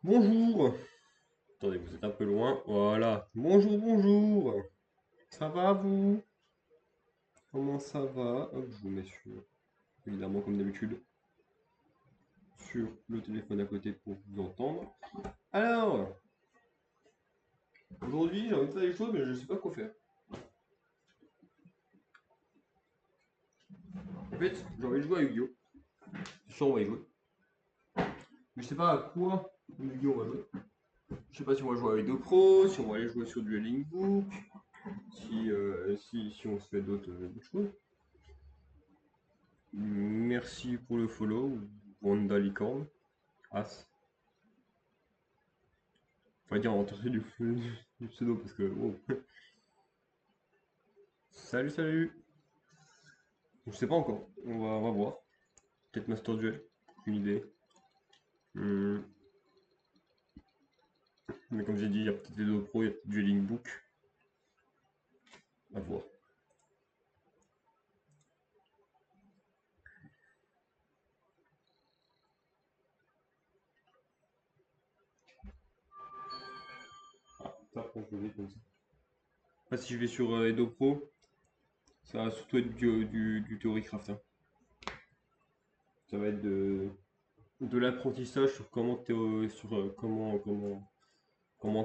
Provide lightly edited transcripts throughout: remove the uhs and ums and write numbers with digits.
Bonjour. Attendez, vous êtes un peu loin. Voilà. Bonjour, bonjour. Ça va vous? Comment ça va? Hop, je vous mets sur, évidemment comme d'habitude, sur le téléphone à côté pour vous entendre. Alors, aujourd'hui j'ai envie de faire des choses mais je sais pas quoi faire. En fait, j'ai envie de jouer à Yu-Gi-Oh! C'est sûr, on va y jouer. Mais je sais pas à quoi Yu-Gi-Oh! On va jouer. Je sais pas si on va jouer avec 2 pros, si on va aller jouer sur Dueling Book, si on se fait d'autres choses. Merci pour le follow, Wanda Licorne. As. Faut dire en tenter du pseudo parce que. Wow. Salut, salut. Je sais pas encore. On va voir. Peut-être Master Duel. Une idée. Hmm. Mais comme j'ai dit, il y a peut-être des deux pros, il y a peut-être Dueling Book. À voir. Ah, ça, faut que je le mette comme ça. Après, si je vais sur Edo Pro, ça va surtout être du Theorycraft, hein. Ça va être de l'apprentissage sur comment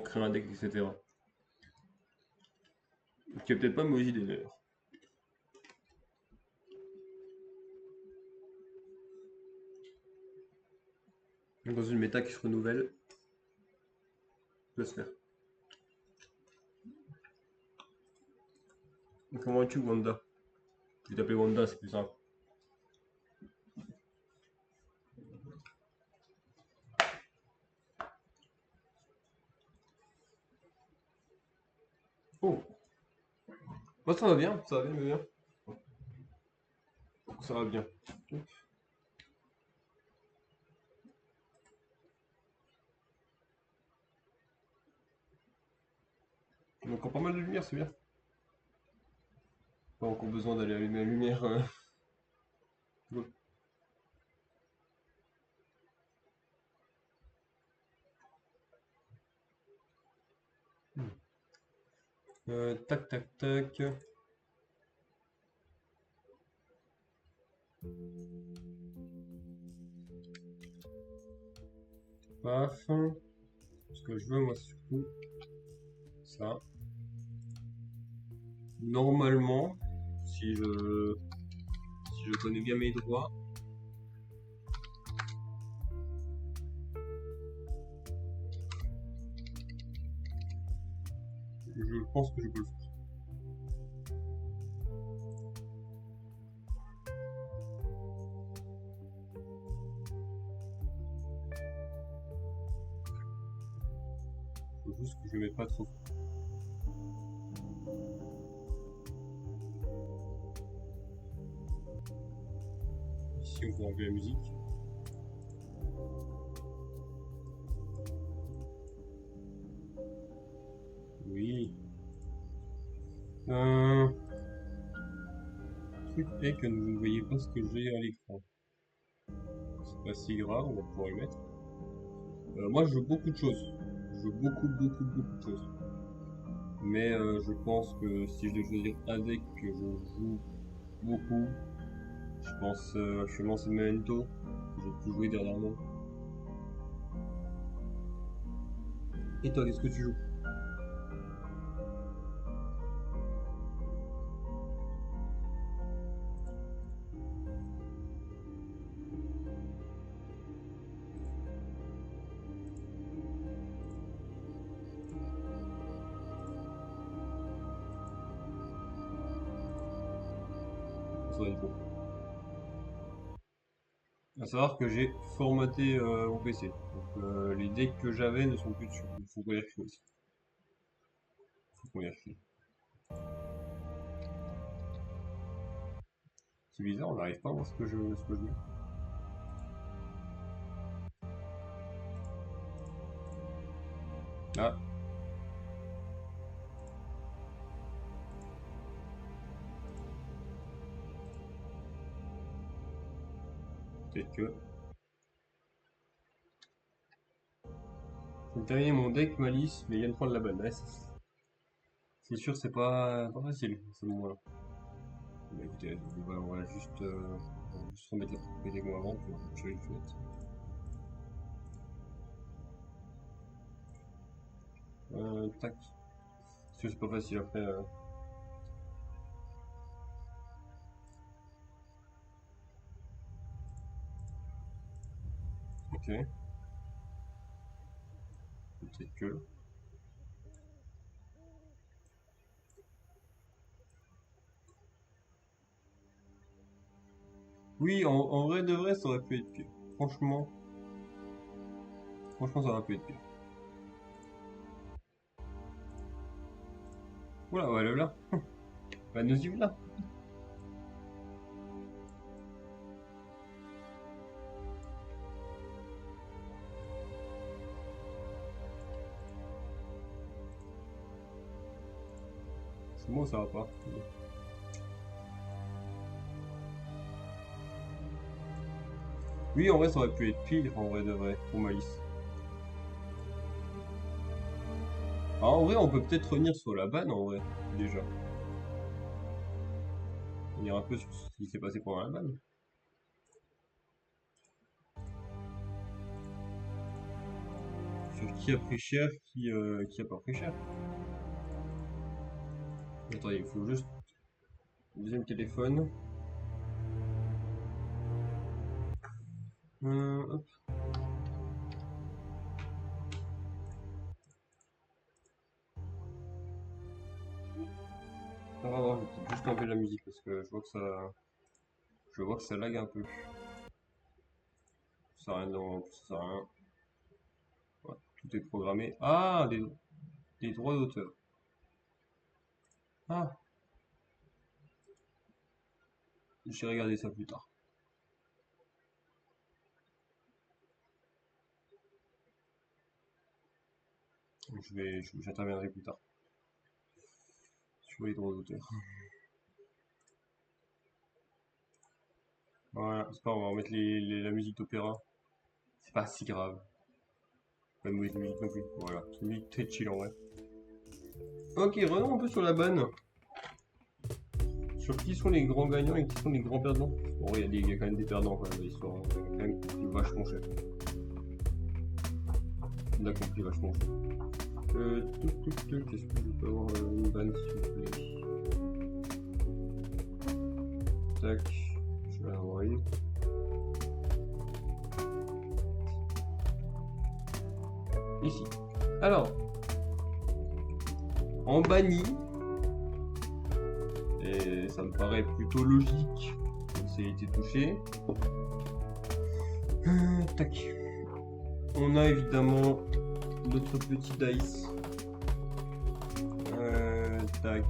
créer un deck, etc. Ce qui est peut-être pas une mauvaise idée d'ailleurs. Dans une méta qui se renouvelle, ça peut se faire. Comment vas-tu, Wanda? Je vais t'appeler Wanda, c'est plus simple. Oh, moi ça va bien, ça va bien, bien. Ça va bien. On a encore pas mal de lumière, c'est bien. Pas encore besoin d'aller allumer la lumière. Bon. Tac, tac, tac. Paf. Ce que je veux, moi, c'est surtout ça. Normalement, si je, si je connais bien mes droits, je pense que je peux le faire. Faut juste que je mette pas trop. Ici, on peut enlever la musique. Oui. Le truc est que vous ne voyez pas ce que j'ai à l'écran. C'est pas si grave, on va pouvoir le mettre. Moi, je joue beaucoup de choses. Je joue beaucoup, beaucoup, beaucoup de choses. Mais je pense que si je dois choisir un deck que je joue beaucoup, je pense actuellement c'est Memento, que j'ai pu jouer dernièrement. Et toi, qu'est-ce que tu joues? Ça va être bon. À savoir que j'ai formaté mon PC. Donc les decks que j'avais ne sont plus dessus. Il faut qu'on les refile aussi. Il faut qu'on les refile. C'est bizarre, on n'arrive pas à voir ce que je mets. Ah, peut-être que. J'ai terminé mon deck Malice, mais il vient de prendre la banne. Ouais, c'est sûr, c'est pas facile, ce moment-là. Bah, écoutez, on va juste remettre la propriété comme avant pour tuer une fenêtre. Tac. Parce que c'est pas facile après. Ok. Peut-être que. Oui, en vrai de vrai, ça aurait pu être pire. Franchement, ça aurait pu être pire. Oula, ouais, là. Bah, nous y voilà. C'est bon, ça va pas. Oui, en vrai, ça aurait pu être pire, en vrai de vrai, pour Malice. Alors, en vrai, on peut peut-être revenir sur la banne, en vrai, déjà. Revenir un peu sur ce qui s'est passé pendant la banne. Sur qui a pris cher, qui a pas pris cher. Attendez, il faut juste... Deuxième téléphone. Hop. Ah, non, je vais peut-être juste enlever la musique parce que je vois que ça... Je vois que ça lag un peu. Ça sert à rien, ça sert à rien. Ouais, tout est programmé. Ah, des droits d'auteur. Ah, j'ai regardé ça plus tard. J'interviendrai plus tard sur les droits d'auteur. Voilà, c'est pas grave, on va remettre la musique d'opéra. C'est pas si grave. Pas de mauvaise musique non plus. Voilà, c'est une musique très chill en vrai. Ok, revenons un peu sur la banne. Sur qui sont les grands gagnants et qui sont les grands perdants. Bon, il y a quand même des perdants quand même dans l'histoire. Il y a quand même compris vachement cher. On a compris vachement cher. Qu'est-ce que je peux avoir une banne s'il vous plaît? Tac, je vais en avoir une. Ici. Alors, en banni, et ça me paraît plutôt logique, c'est été touché. Tac. On a évidemment notre petit dice. Tac.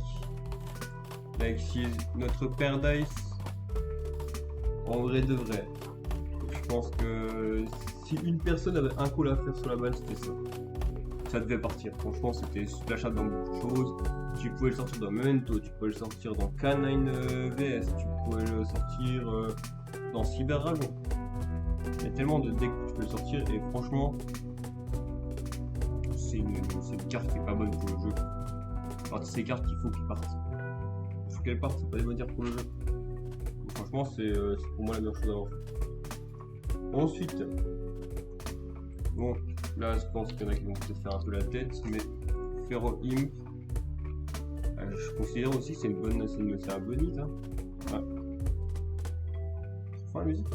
Là ici, notre paire dice. En vrai de vrai. Je pense que si une personne avait un call à faire sur la balle, c'était ça. Ça devait partir. Franchement, c'était splashable dans beaucoup de choses. Tu pouvais le sortir dans Memento, tu pouvais le sortir dans K9 VS, tu pouvais le sortir dans Cyber Dragon. Il y a tellement de decks que tu peux le sortir et franchement, c'est une carte qui est pas bonne pour le jeu. Enfin, c'est des cartes qu'il faut qu'ils partent. Il faut qu'elles partent, c'est pas des bonnes cartes pour le jeu. Donc, franchement, c'est pour moi la meilleure chose à avoir fait. Ensuite, bon, là je pense qu'il y en a qui vont peut-être faire un peu la tête, mais Pharaoh Imp, je considère aussi que c'est un bon hit. Hein. Ouais. Enfin, la musique.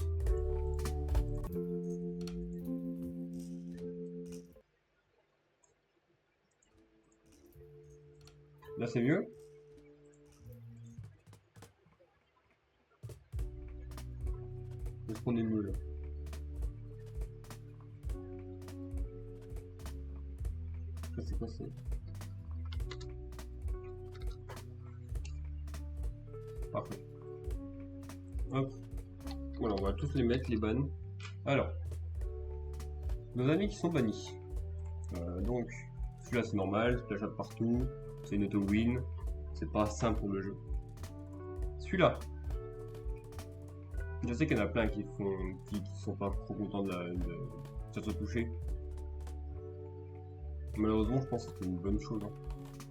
Là c'est mieux. Est-ce qu'on est mieux là? Ça c'est quoi ça? Parfait. Hop. Voilà, on va tous les mettre, les bannes. Alors, nos amis qui sont bannis. Donc, celui-là c'est normal, splash up partout, c'est une auto-win, c'est pas simple pour le jeu. Celui-là, je sais qu'il y en a plein qui sont pas trop contents de s'être touché. Malheureusement, je pense que c'est une bonne chose. Hein.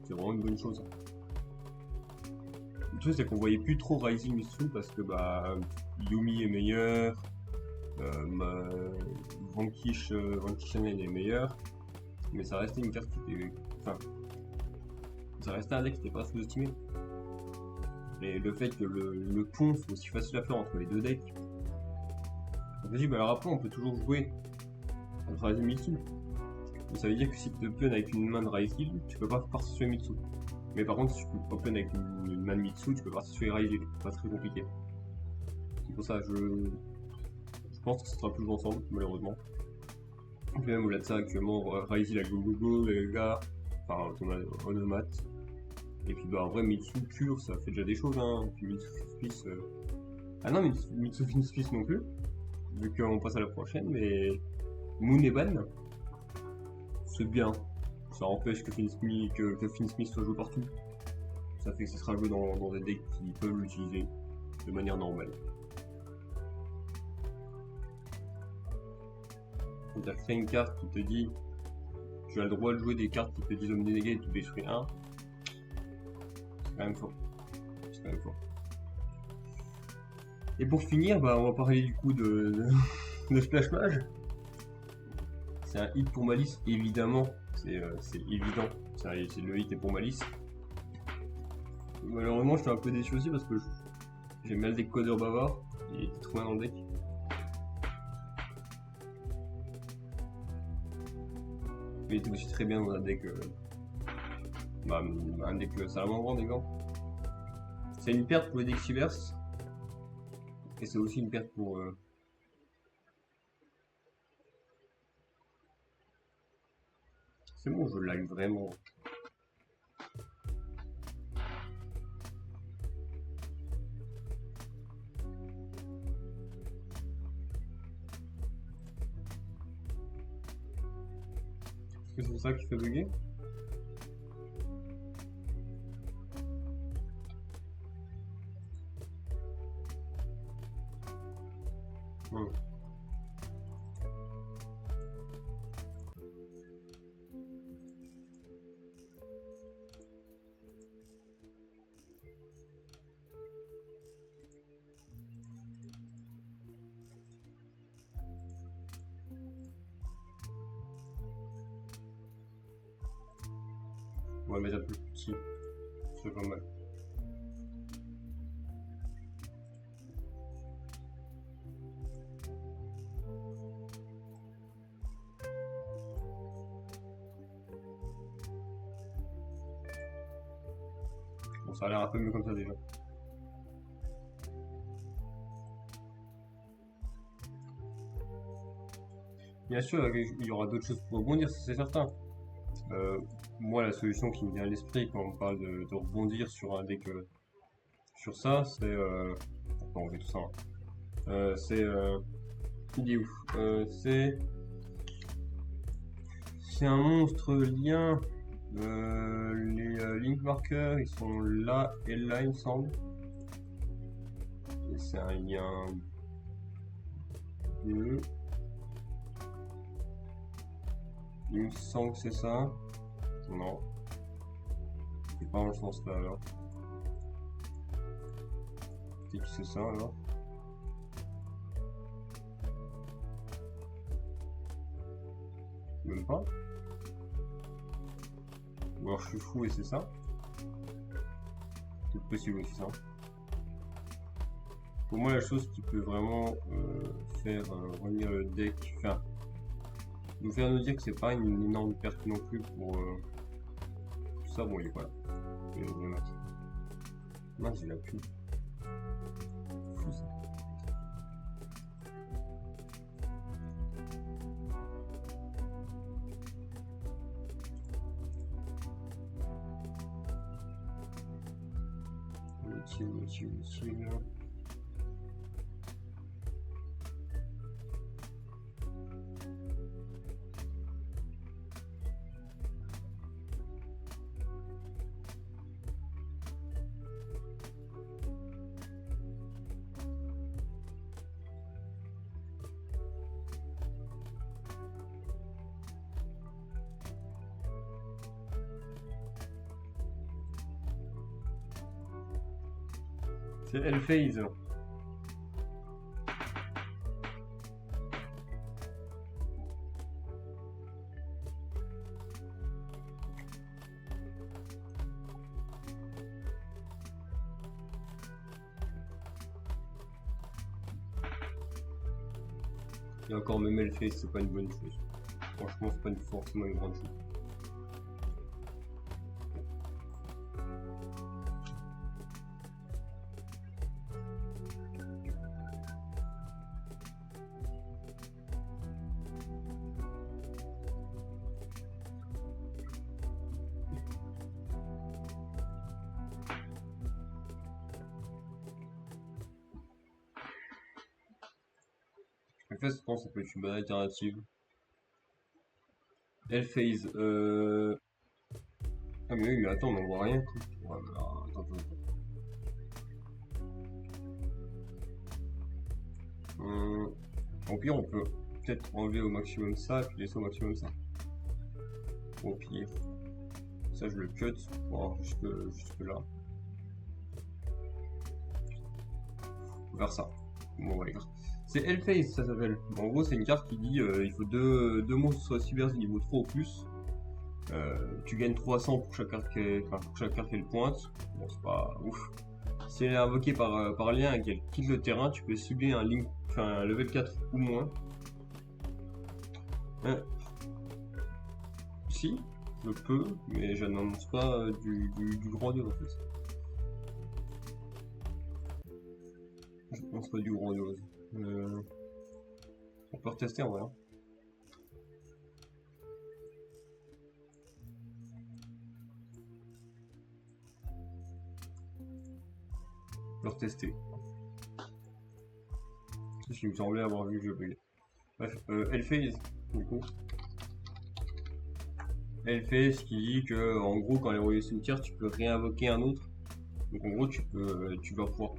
C'est vraiment une bonne chose. Le truc, c'est qu'on voyait plus trop Rising Mitsu parce que bah, Yumi est meilleur, Vankishanen est meilleur, mais ça restait une carte qui était. Enfin, ça restait un deck qui était pas sous-estimé. Et le fait que le pont soit aussi facile à faire entre les deux decks. On se dit, bah alors après, on peut toujours jouer contre Rising Mitsu. Mais ça veut dire que si tu open avec une main de Rising, tu peux pas partir sur Mitsu. Mais par contre, si tu peux open avec une main de Mitsu, tu peux partir sur Rising. C'est pas très compliqué. C'est pour ça, je pense que ce sera plus joué ensemble, malheureusement. Et puis même au-delà de ça, actuellement, Rising a Go, les gars, enfin, Onomat. Et puis bah en vrai, Mitsu Cure, ça fait déjà des choses, hein. Puis Mitsu Fist. Ah non, Mitsu Fist non plus. Vu qu'on passe à la prochaine, mais Moon et Ban, c'est bien. Ça empêche que Finsmith soit joué partout. Ça fait que ce sera joué dans des decks qui peuvent l'utiliser de manière normale. C'est-à-dire que c'est une carte qui te dit tu as le droit de jouer des cartes qui te disent Omnigate et tu détruis un. C'est quand même fort. C'est quand même fort. Et pour finir, bah, on va parler du coup de Splash Mage. C'est un hit pour Malice, évidemment. C'est évident. C'est le hit est pour Malice. Malheureusement, je suis un peu déçu aussi parce que j'aime bien le deck Codeur Bavard. Il était trop bien dans le deck. Il était aussi très bien dans un deck. Un deck Salamandre des gants. C'est une perte pour les decks Siverse. Et c'est aussi une perte pour. C'est bon, je lag vraiment. Est-ce que c'est ça qui fait bugger? Ouais. On va mettre un peu plus petit. C'est pas mal. Bon, ça a l'air un peu mieux comme ça déjà. Bien sûr, il y aura d'autres choses pour rebondir, c'est certain. Moi, la solution qui me vient à l'esprit quand on parle de rebondir sur un deck, sur ça, c'est. On fait tout ça. Hein. C'est. Il est où C'est un monstre lien. Les link markers, ils sont là et là, il me semble. Et c'est un lien 2. Il me semble que c'est ça. Non. C'est pas dans le sens là alors. C'est que c'est ça alors. Même pas. Ou alors je suis fou et c'est ça. C'est possible aussi ça. Pour moi la chose qui peut vraiment faire revenir le deck, enfin nous faire nous dire que c'est pas une énorme perte non plus pour tout ça, bon il est pas là. Mince, il a plus. Fou ça. Utile. C'est Hellphase. Et encore, même Hellphase, c'est pas une bonne chose. Franchement, c'est pas forcément une grande chose. Hellphase, je pense que ça peut être une bonne alternative. Hellphase, Ah mais oui, mais attends, on voit rien. Ouais, mais alors, attends. Au pire, on peut peut-être enlever au maximum ça, puis laisser au maximum ça. Au pire. Ça, je le cut. Bon, jusque là. On va faire ça. Bon, on va les cartes. C'est Hellphase, ça s'appelle. En gros, c'est une carte qui dit il faut deux monstres cyber de niveau 3 ou plus. Tu gagnes 300 pour chaque carte qu'elle pointe. Bon, c'est pas ouf. Si elle est invoquée par lien et qu'elle quitte le terrain, tu peux cibler un level 4 ou moins. Si, je peux, mais je n'annonce pas du grandiose en fait. Je pense pas du grandiose. On peut retester en vrai. Hein. On peut retester. Ce qui me semblait avoir vu que je buguais. Bref, Hellphase, du coup. Hellphase qui dit que en gros quand elle est reliée au cimetière tu peux réinvoquer un autre. Donc en gros tu vas pouvoir.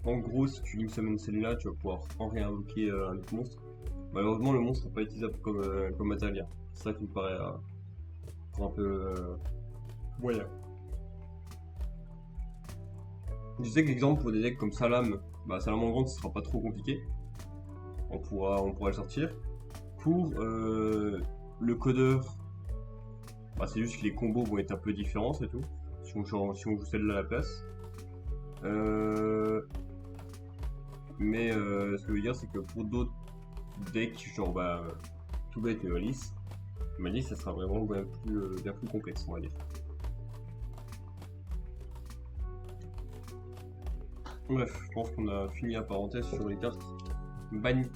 En gros si tu lim summon celle-là tu vas pouvoir en réinvoquer un autre monstre. Malheureusement le monstre n'est pas utilisable comme Atalia. C'est ça qui me paraît un peu moyen. Je sais que l'exemple pour des decks comme Salam, Salamandre ce sera pas trop compliqué. On pourra le sortir. Pour le codeur, c'est juste que les combos vont être un peu différents, c'est tout. Si on joue celle-là à la place. Mais ce que je veux dire, c'est que pour d'autres decks, genre tout bête et Alice, ça sera vraiment bien plus complexe, on va dire. Bref, je pense qu'on a fini la parenthèse sur les cartes bannies.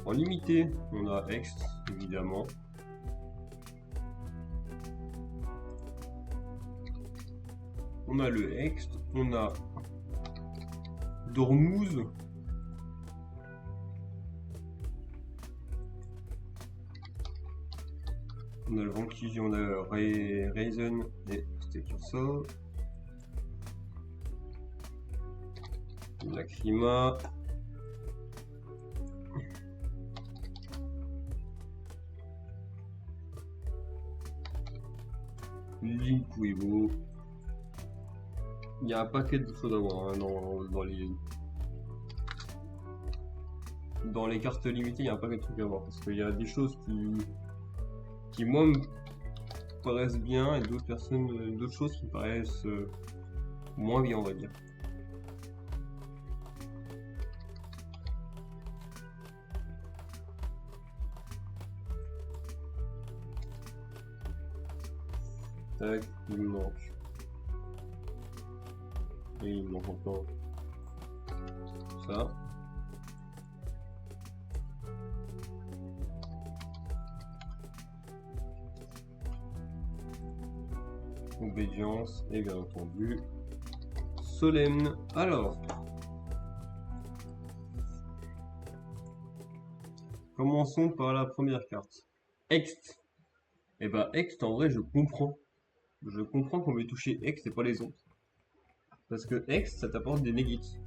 En limité, on a Ext, évidemment. On a le Ext, on a Dormuz. On a le Vanquille, on a Raizen et Stekirsa. Lacrima. Linkuivo. Il y a un paquet de choses à voir hein, dans les cartes limitées, il y a un paquet de trucs à voir parce qu'il y a des choses qui moi me paraissent bien et d'autres choses qui me paraissent moins bien, on va dire. Tac, il me manque. Et il me manque encore ça. Obédience et bien entendu Solemne. Alors, commençons par la première carte. Ext. Et Ext en vrai je comprends. Je comprends qu'on veut toucher Ext et pas les autres. Parce que Ext ça t'apporte des négates.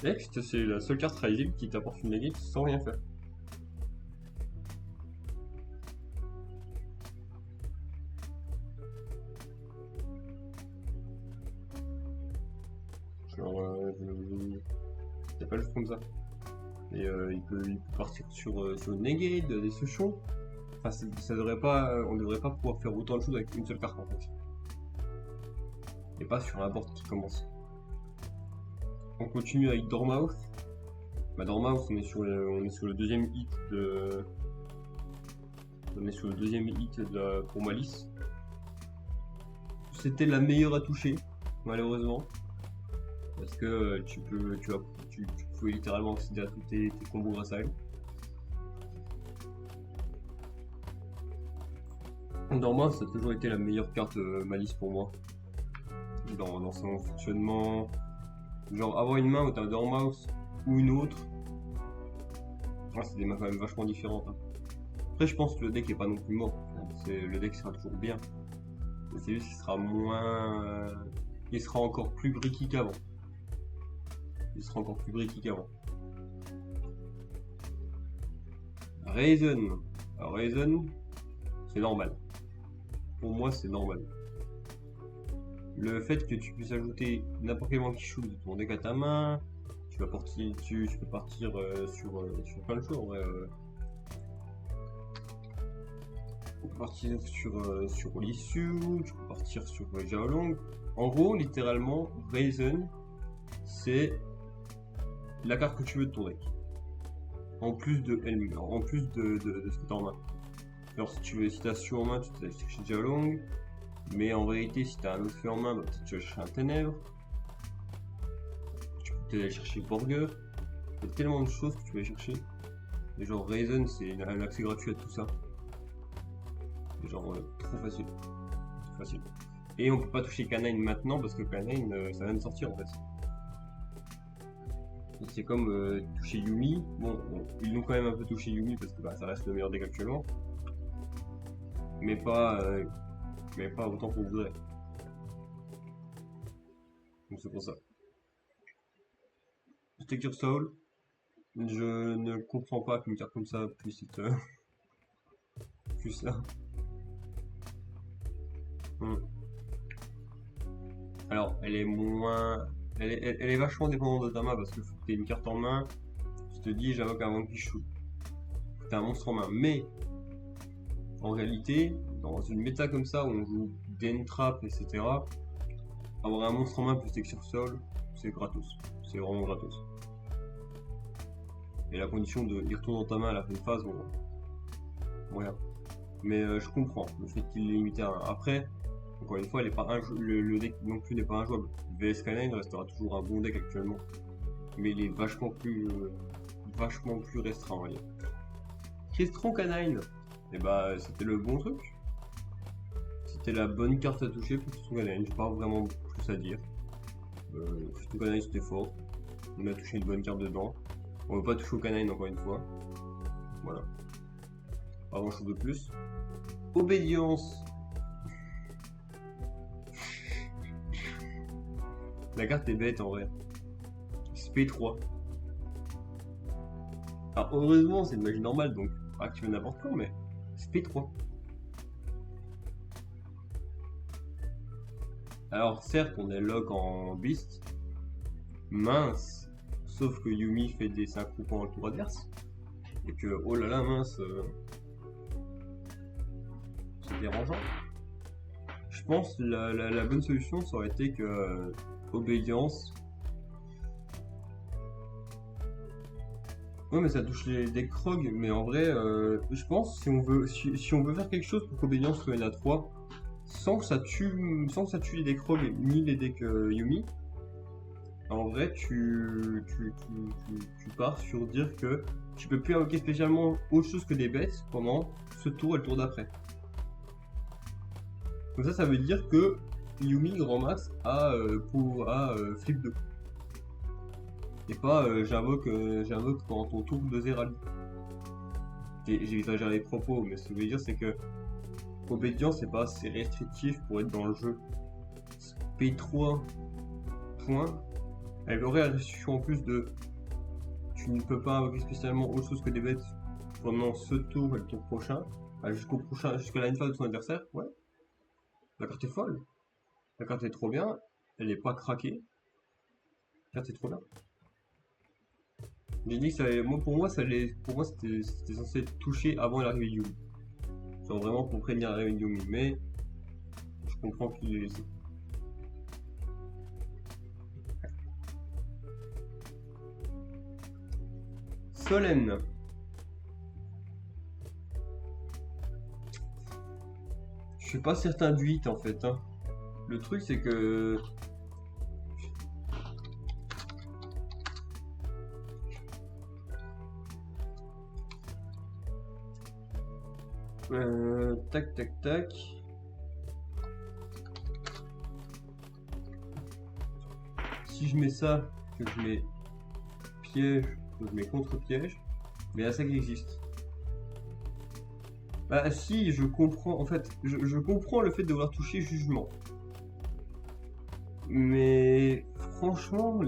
Ext c'est la seule carte risible qui t'apporte une négate sans rien faire. pas juste comme ça. Et il peut partir sur une negate, des solutions. Enfin, ça devrait pas, on devrait pas pouvoir faire autant de choses avec une seule carte en fait. Et pas sur un board qui commence. On continue avec Dormammu. Bah, Dormammu, on est sur le deuxième hit de. On est sur le deuxième hit pour Malice. C'était la meilleure à toucher, malheureusement. Parce que tu pouvais littéralement accéder à tous tes combos grâce à elle. Dormammu, ça a toujours été la meilleure carte Malice pour moi. Dans son fonctionnement. Genre avoir une main où t'as un Dormammu ou une autre. C'est des mains quand même vachement différentes. Hein. Après je pense que le deck est pas non plus mort. Le deck sera toujours bien. Mais c'est juste qu'il sera moins. Il sera encore plus bricky qu'avant. Raizen. Alors Raizen, c'est normal. Pour moi c'est normal. Le fait que tu puisses ajouter n'importe quel Monkey Shoes de ton deck à ta main, tu peux partir sur plein de choses en vrai. Tu peux partir sur l'issue, tu peux partir sur Xiaolong. En gros, littéralement, Raizen, c'est la carte que tu veux de ton deck. En plus de Helm, en plus de ce que tu as en main. Alors si tu as Su en main, tu peux aller chercher Xiaolong. Mais en réalité, si tu as un autre fait en main, bah, peut-être tu vas chercher un Ténèbres. Tu peux peut-être aller chercher Borger. Il y a tellement de choses que tu peux aller chercher. Et genre Raizen, c'est un accès gratuit à tout ça. Et genre trop facile. Et on peut pas toucher Canine maintenant parce que Canine, ça vient de sortir en fait. C'est comme toucher Yumi. Bon, ils l'ont quand même un peu touché Yumi parce que bah, ça reste le meilleur deck actuellement. Mais pas autant qu'on voudrait. Donc c'est pour ça. Sticker Soul, je ne comprends pas qu'une carte comme ça puisse être plus là. Alors, elle est moins. Elle est vachement dépendante de ta main parce que faut que tu aies une carte en main. Je te dis, j'invoque un Monkey Shoe. T'as un monstre en main. Mais, en réalité, dans une méta comme ça où on joue Dentrap, etc., avoir un monstre en main plus Texture Soul, c'est gratos. C'est vraiment gratos. Et la condition de y retourner dans ta main à la fin de phase, bon. Voilà. Mais je comprends le fait qu'il est limité à 1. Après, encore une fois, le deck non plus n'est pas injouable. VS Canine restera toujours un bon deck actuellement. Mais il est vachement plus restreint, on va dire. Crestron Canine, et bah c'était le bon truc. C'était la bonne carte à toucher pour Crestron Canine, j'ai pas vraiment plus à dire. Crestron Canine c'était fort. On a touché une bonne carte dedans. On va pas toucher au Canine encore une fois. Voilà. Pas grand chose de plus. Obédience. La carte est bête en vrai. SP3. Alors heureusement c'est une magie normale donc pas activer n'importe quand mais SP3. Alors certes on est lock en beast. Mince. Sauf que Yumi fait des 5 coups pendant le tour adverse. Et que oh là là mince. C'est dérangeant. Je pense que la bonne solution ça aurait été que Obédience. Ouais mais ça touche les decks Krog, mais en vrai je pense si on veut faire quelque chose pour qu'Obédience soit à 3 sans que ça tue les decks Krog ni les decks Yumi, en vrai tu pars sur dire que tu peux plus invoquer spécialement autre chose que des bêtes pendant ce tour et le tour d'après. Donc ça veut dire que Yumi grand max a flip 2. Et pas j'invoque pendant ton tour de Zerali. J'exagère les propos, mais ce que je veux dire c'est que Obédience c'est pas assez restrictif pour être dans le jeu. P3 points. Elle aurait la restriction en plus de tu ne peux pas invoquer spécialement autre chose que des bêtes pendant ce tour et le tour prochain. Jusqu'à la phase de son adversaire, ouais. La carte est folle. La carte est trop bien. Elle n'est pas craquée. La carte est trop bien. J'ai dit que ça allait, moi, pour moi, c'était censé être touché avant l'arrivée de Yumi. Genre vraiment pour prévenir l'arrivée de Yumi, mais je comprends qu'il l'ait laissé. Solène. Je suis pas certain du hit en fait, hein. Le truc c'est que... tac tac tac. Si je mets ça, que je mets piège, que je mets contre-piège, mais à ça qui existe. Bah si, je comprends, en fait, je comprends le fait de devoir toucher jugement. Mais franchement,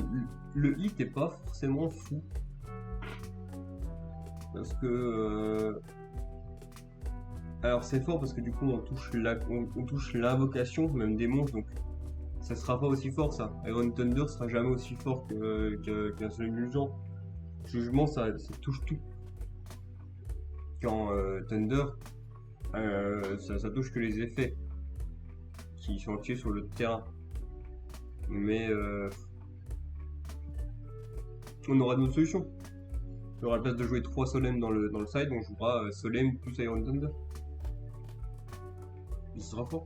le hit est pas forcément fou. Parce que... alors c'est fort parce que du coup on touche l'invocation, même des monstres, donc ça sera pas aussi fort ça. Iron Thunder sera jamais aussi fort qu'un seul indulgent. Jugement ça touche tout. Quand Thunder, ça touche que les effets qui sont actifs sur le terrain. Mais on aura d'autres solutions. On aura la place de jouer 3 Solemn dans le side, on jouera Solemn plus Iron Thunder. Et ce sera fort.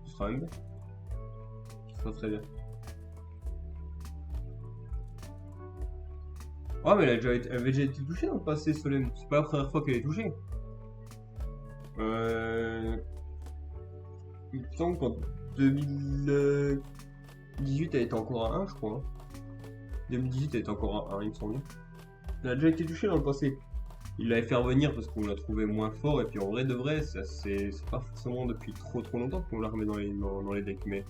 Ce sera même bien. Ce sera très bien. Ah mais elle avait déjà été touchée dans le passé, Solemn. C'est pas la première fois qu'elle est touchée. Il me semble qu'en 2018 elle était encore à 1 je crois. 2018 elle était encore à 1 il me semble. Elle a déjà été touchée dans le passé. Il l'avait fait revenir parce qu'on l'a trouvé moins fort et puis en vrai de vrai c'est pas forcément depuis trop longtemps qu'on la remet dans les decks, mais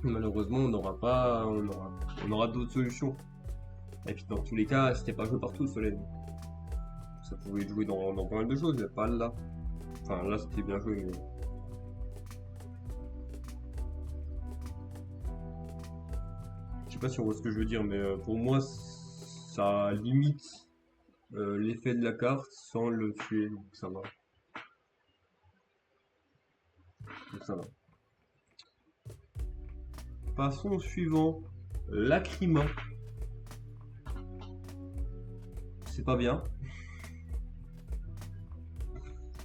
malheureusement on aura d'autres solutions. Et puis dans tous les cas c'était pas joué partout Soleil. Ça pouvait jouer dans pas mal de choses, mais pas là. Enfin là c'était bien joué mais... Je sais pas si on voit ce que je veux dire, mais pour moi ça limite l'effet de la carte sans le tuer, donc ça va. Donc ça va. Passons au suivant. Lacrima. C'est pas bien.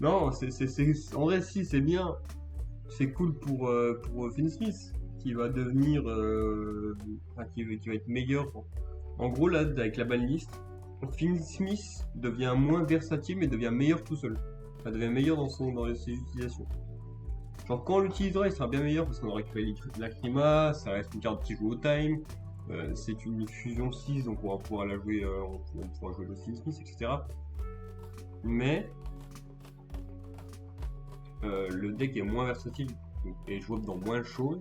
Non, en vrai si, c'est bien. C'est cool pour Finn Smith, qui va devenir... enfin, qui va être meilleur. En gros là, avec la banlist, Finn Smith devient moins versatile mais devient meilleur tout seul. Enfin, devient meilleur dans ses utilisations. Genre quand on l'utilisera il sera bien meilleur parce qu'on aura créé Lacrima, ça reste une carte qui joue au time, c'est une fusion 6 donc on va pouvoir la jouer, on pourra jouer le Finn Smith, etc. Mais le deck est moins versatile et jouable dans moins de choses.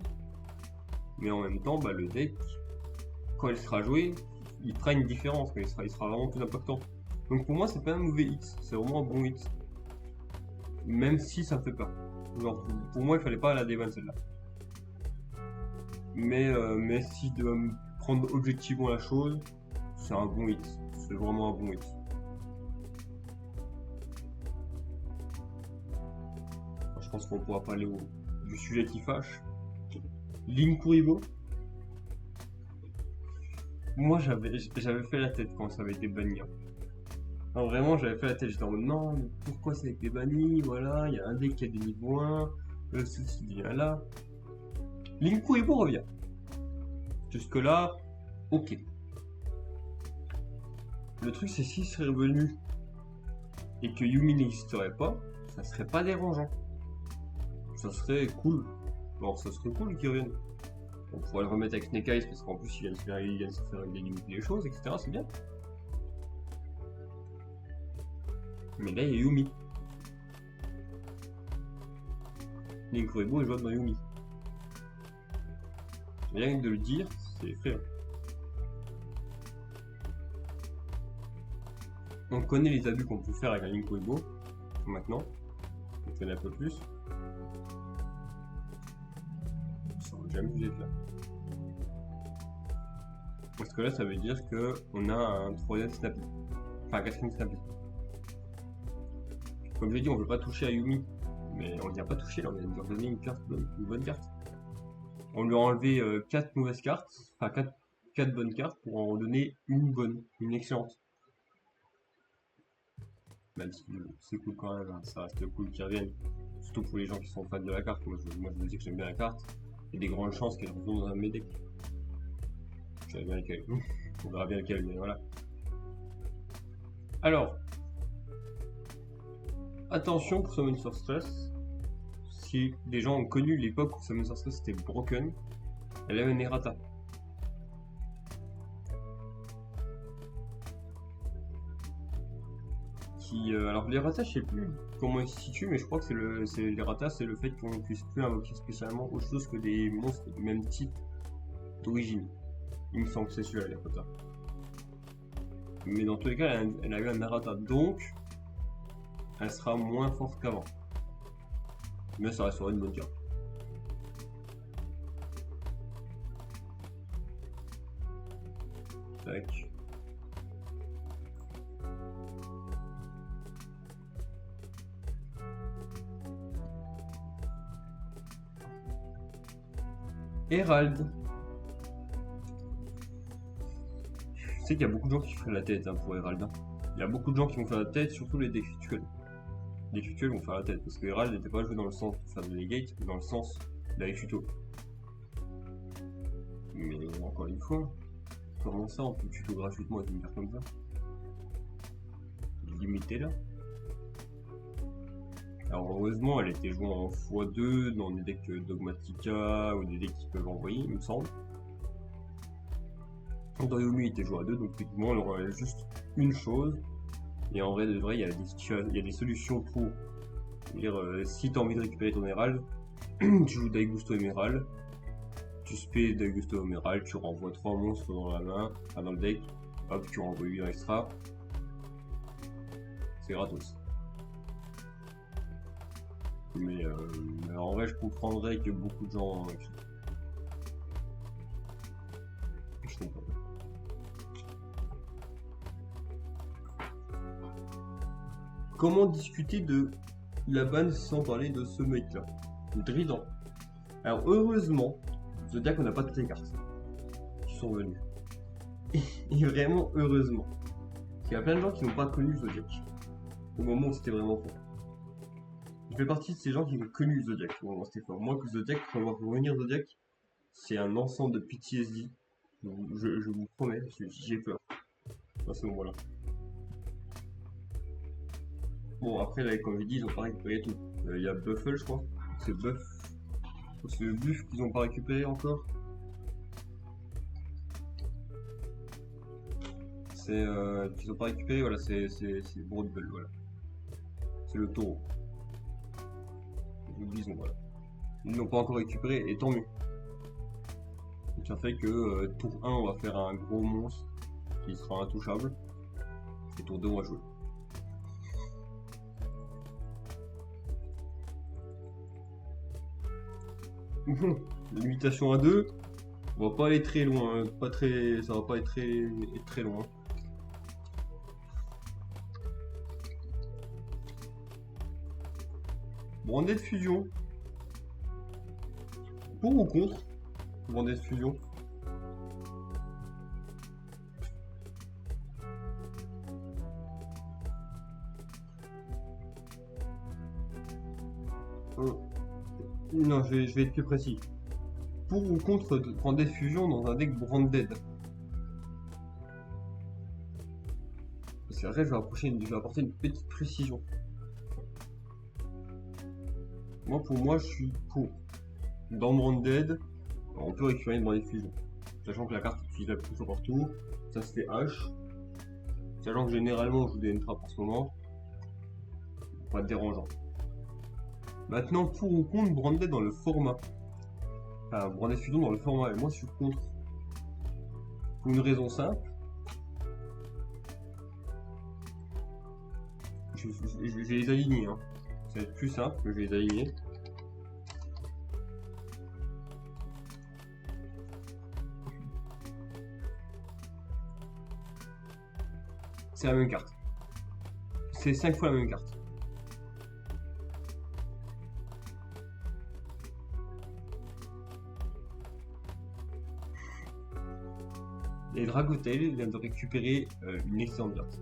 Mais en même temps, bah, le deck, quand il sera joué, il fera une différence, mais il sera vraiment plus impactant. Donc pour moi, c'est pas un mauvais hit, c'est vraiment un bon hit. Même si ça me fait peur. Genre, pour moi, il fallait pas la déban celle-là. Mais si je dois prendre objectivement la chose, c'est un bon hit. C'est vraiment un bon hit. Je pense qu'on pourra parler du sujet qui fâche. Linkuriboh. Moi j'avais fait la tête quand ça avait été banni. Non, vraiment j'avais fait la tête, j'étais en mode non, mais pourquoi ça a été banni? Voilà, il y a un deck qui a des niveaux 1, le souci vient là. Linkuriboh revient. Jusque là, ok. Le truc c'est s'il serait revenu et que Yumi n'existerait pas, ça serait pas dérangeant. Ça serait cool. Alors ça serait cool qu'il revienne. On pourrait le remettre avec Snake Eyes parce qu'en plus il vient de se faire limiter les choses, etc. C'est bien. Mais là il y a Yumi. Linkuriboh est jouable dans Yumi. Rien que de le dire, c'est effrayant. On connaît les abus qu'on peut faire avec un Linkuriboh. Maintenant. On connaît un peu plus. Ça aurait jamais dû être là. Parce que là, ça veut dire que on a un troisième Snappy. Enfin, un quatrième Snappy. Comme j'ai dit, on veut pas toucher à Yumi. Mais on vient pas toucher, là, on vient de lui donner une bonne carte. On lui a enlevé 4 mauvaises cartes, enfin 4 bonnes cartes pour en donner une bonne, une excellente. Même si c'est cool quand même, hein, ça reste cool qu'ils reviennent. Surtout pour les gens qui sont fans de la carte. Moi je me dis que j'aime bien la carte. Il y a des grandes chances qu'elle revienne dans un de mes decks. Je savais bien lequel. On verra bien lequel, mais voilà. Alors, attention pour Summon Sorceress. Si des gens ont connu l'époque où Summon Sorceress était broken, elle avait une errata. Alors l'errata, je sais plus comment il se situe, mais je crois que l'errata, c'est le fait qu'on ne puisse plus invoquer spécialement autre chose que des monstres du même type d'origine. Il me semble que c'est celui-là, l'errata. Mais dans tous les cas, elle a eu un errata, donc elle sera moins forte qu'avant. Mais ça restera une bonne carte. Tac. Hérald. Je sais qu'il y a beaucoup de gens qui font la tête hein, pour Hérald. Il y a beaucoup de gens qui vont faire la tête, surtout les decks rituels. Les rituels vont faire la tête, parce que Hérald n'était pas joué dans le sens de faire des gates, mais dans le sens d'aller tuto. Mais encore une fois, comment ça on peut tuto gratuitement avec une carte comme ça? Limité là. Alors heureusement elle était jouée en x2 dans des decks Dogmatica ou des decks qui peuvent envoyer, il me semble. Dans Yumi il était joué à 2, donc techniquement on aurait juste une chose. Et en vrai de vrai il y a des solutions pour dire si tu as envie de récupérer ton Hérald, tu joues Daigusto Emerald, tu spé Daigusto Emerald, tu renvoies 3 monstres dans la main, enfin dans le deck, hop tu renvoies 8 extra. C'est gratos. Mais en vrai, je comprendrais que beaucoup de gens. Je comprends. Comment discuter de la banne sans parler de ce mec-là? Drident. Alors, heureusement, Zodiac, on n'a pas toutes les cartes qui sont venues. Et vraiment, heureusement. Parce qu'il y a plein de gens qui n'ont pas connu Zodiac au moment où c'était vraiment fort. Je fais partie de ces gens qui ont connu Zodiac au moment où c'était fort. Moi, que Zodiac, quand on va revenir Zodiac, c'est un ensemble de PTSD. Je vous promets, j'ai peur à ce moment-là. Bon, après, là, comme je dis, ils ont pas récupéré tout. Il y a Buffle, je crois. C'est le buff qu'ils ont pas récupéré encore. C'est qu'ils ont pas récupéré, voilà, c'est Broadbull, voilà. C'est le taureau. Le bison, voilà. Ils n'ont pas encore récupéré, et tant mieux. Donc ça fait que tour 1, on va faire un gros monstre qui sera intouchable. Et tour 2, on va jouer. Limitation à 2. On va pas aller très loin, ça va pas être très loin. Branded Fusion. Pour ou contre Branded Fusion? Non, je vais être plus précis. Pour ou contre Branded Fusion dans un deck Branded? Parce qu'après, je vais apporter une petite précision. Moi, pour moi, je suis pour. Dans Branded, on peut récupérer une Branded Fusion. Sachant que la carte est utilisable plus fois par tour. Ça se fait H. Sachant que généralement, on joue des Entraps en ce moment. Pas dérangeant. Maintenant, pour ou contre Branded dans le format? Enfin, Branded Fusion dans le format. Et moi, je suis contre. Pour une raison simple. Je vais les aligner. Hein. Ça va être plus simple que je vais les aligner. c'est la même carte. C'est 5 fois la même carte. Et Dragotail vient de récupérer une excellente carte.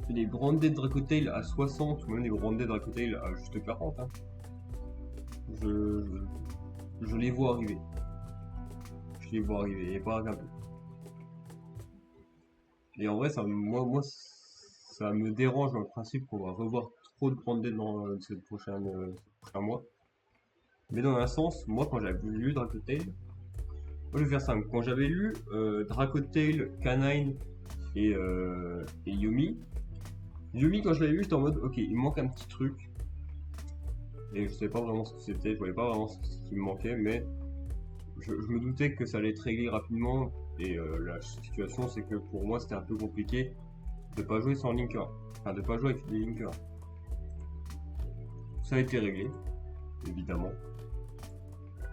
Les Branded Dragotail à 60, ou même les Branded Dragotail à juste 40. Hein. Je les vois arriver. Je les vois arriver, et pas un peu. Et en vrai, ça, moi, ça me dérange dans le principe qu'on va revoir trop de Branded dans ces prochains mois. Mais dans un sens, moi, quand j'avais lu Dragotail, moi je vais faire simple. Quand j'avais lu Dragotail, Canine et Yumi, quand je l'avais lu, j'étais en mode ok, il me manque un petit truc. Et je savais pas vraiment ce que c'était, je voyais pas vraiment ce qui me manquait, mais je me doutais que ça allait être réglé rapidement. Et la situation, c'est que pour moi, c'était un peu compliqué de pas jouer sans linker. Enfin, de pas jouer avec des linkers. Ça a été réglé, évidemment.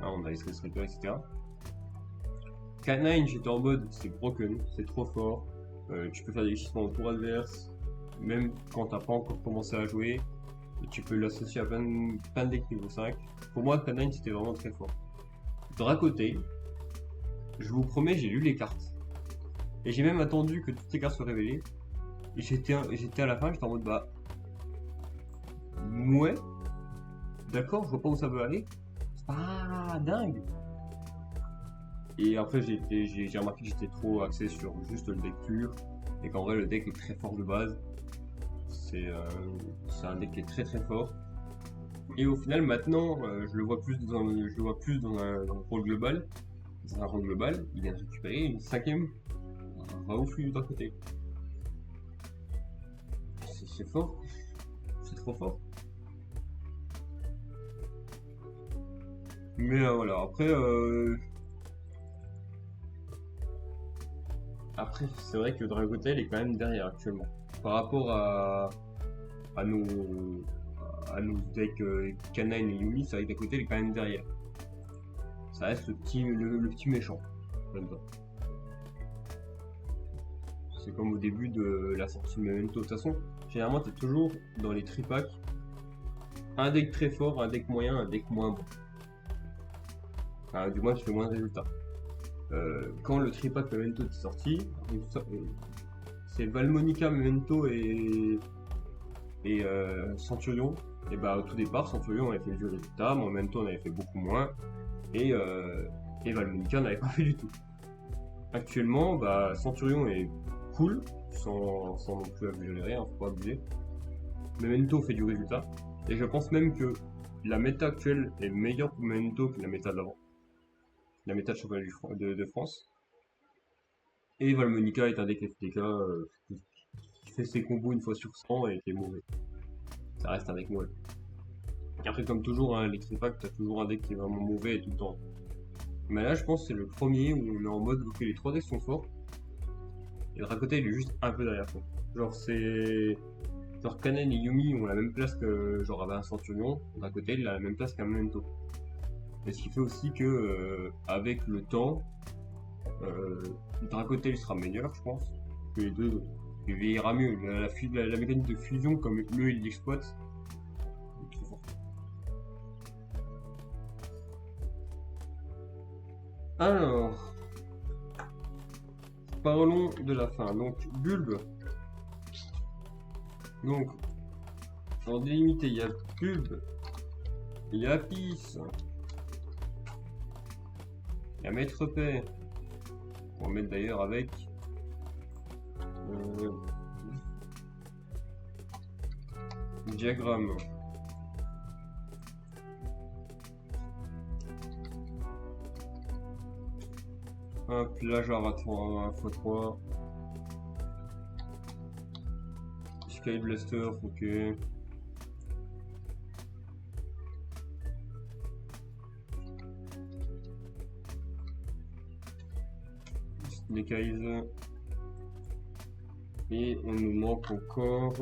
Hein, on a les stress repair, etc. Canine, j'étais en mode c'est broken, c'est trop fort. Tu peux faire des glisssements au tour adverse, même quand t'as pas encore commencé à jouer. Et tu peux l'associer à plein de decks niveau 5. Pour moi, Canine c'était vraiment très fort. Dragotail, je vous promets, j'ai lu les cartes. Et j'ai même attendu que toutes les cartes soient révélées. Et j'étais à la fin, j'étais en mode bah. Ouais. D'accord, je vois pas où ça veut aller. C'est pas dingue. Et après, j'ai remarqué que j'étais trop axé sur juste le deck pur. Et qu'en vrai, le deck est très fort de base. C'est un deck qui est très très fort. Et au final, maintenant, je le vois plus dans un rôle global. Dans un rôle global, il vient de récupérer une 5ème Raouf d'un côté. C'est fort. C'est trop fort. Mais voilà, après, c'est vrai que Dragotail est quand même derrière actuellement. Par rapport à nos decks Canine et Yumi, c'est vrai que Dragotail est quand même derrière. Ça reste le petit méchant. C'est comme au début de la sortie de Memento. De toute façon, généralement, tu es toujours dans les tripacks. Un deck très fort, un deck moyen, un deck moins bon. Enfin, du moins, tu fais moins de résultats. Quand le tripack Memento est sorti, c'est Valmonica, Memento et Centurion. Et bah au tout départ, Centurion avait fait du résultat, Memento en avait fait beaucoup moins, et Valmonica n'avait pas fait du tout. Actuellement, bah Centurion est cool, sans non plus exagérer, hein, faut pas abuser. Memento fait du résultat, et je pense même que la méta actuelle est meilleure pour Memento que la méta d'avant. La méta de championnat de France. Et Valmonica est un deck FTK qui fait ses combos une fois sur 100 et qui est mauvais. Ça reste un deck mauvais. Et après, comme toujours, hein, les tripacks, t'as toujours un deck qui est vraiment mauvais et tout le temps. Mais là, je pense que c'est le premier où on est en mode ok, les 3 decks sont forts. Et Dragotail il est juste un peu derrière toi. Genre, c'est. Genre, Kanen et Yumi ont la même place que genre avec un Centurion. Dragotail il a la même place qu'un Memento. Et ce qui fait aussi que, avec le temps, Dragotail sera meilleur, je pense, que les deux autres. Il vieillira mieux. La mécanique de fusion, comme eux ils l'exploitent, est trop fort. Alors, parlons de la fin. Donc, Bulbe. Donc, en délimité, il y a Bulbe, il y a Apis, il y a Maître Père. On va mettre d'ailleurs avec diagramme. Un plagiat à 3x3. Sky Blaster, ok. Snake Eyes. Et on nous manque encore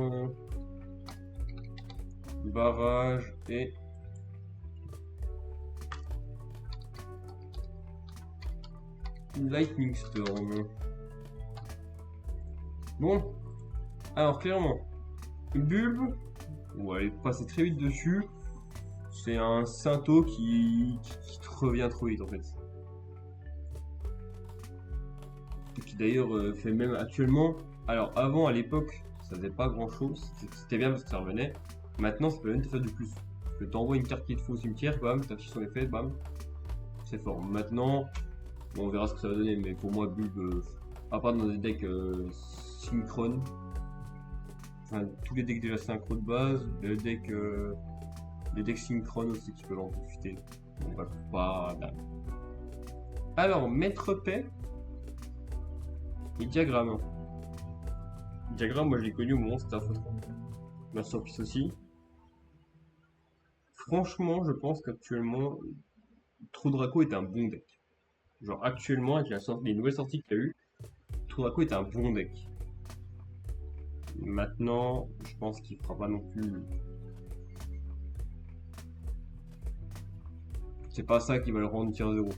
barrage et Lightning Storm. Bon, alors clairement, Bulbe, on va aller passer très vite dessus. C'est un Syntho qui te revient trop vite en fait. Et qui d'ailleurs fait même actuellement. Alors avant, à l'époque, ça faisait pas grand chose. C'était bien parce que ça revenait. Maintenant, ça peut même te faire du plus. Que t'envoies une carte qui te faut au cimetière, bam, t'affiches son effet, bam. C'est fort. Maintenant, bon, on verra ce que ça va donner, mais pour moi, Bulbe, à part dans des decks synchrones, enfin, tous les decks déjà synchro de base, les decks synchrones aussi qui peuvent en profiter. Donc, pas là. Alors, Maître Paix et Diagramme. Diagramme, moi je l'ai connu au moment où c'était un faux 3. Masterpiece aussi. Franchement, je pense qu'actuellement, Trou Draco est un bon deck. Genre, actuellement, avec les nouvelles sorties qu'il y a eu, Trou Draco est un bon deck. Maintenant, je pense qu'il fera pas non plus. C'est pas ça qui va le rendre tier 0.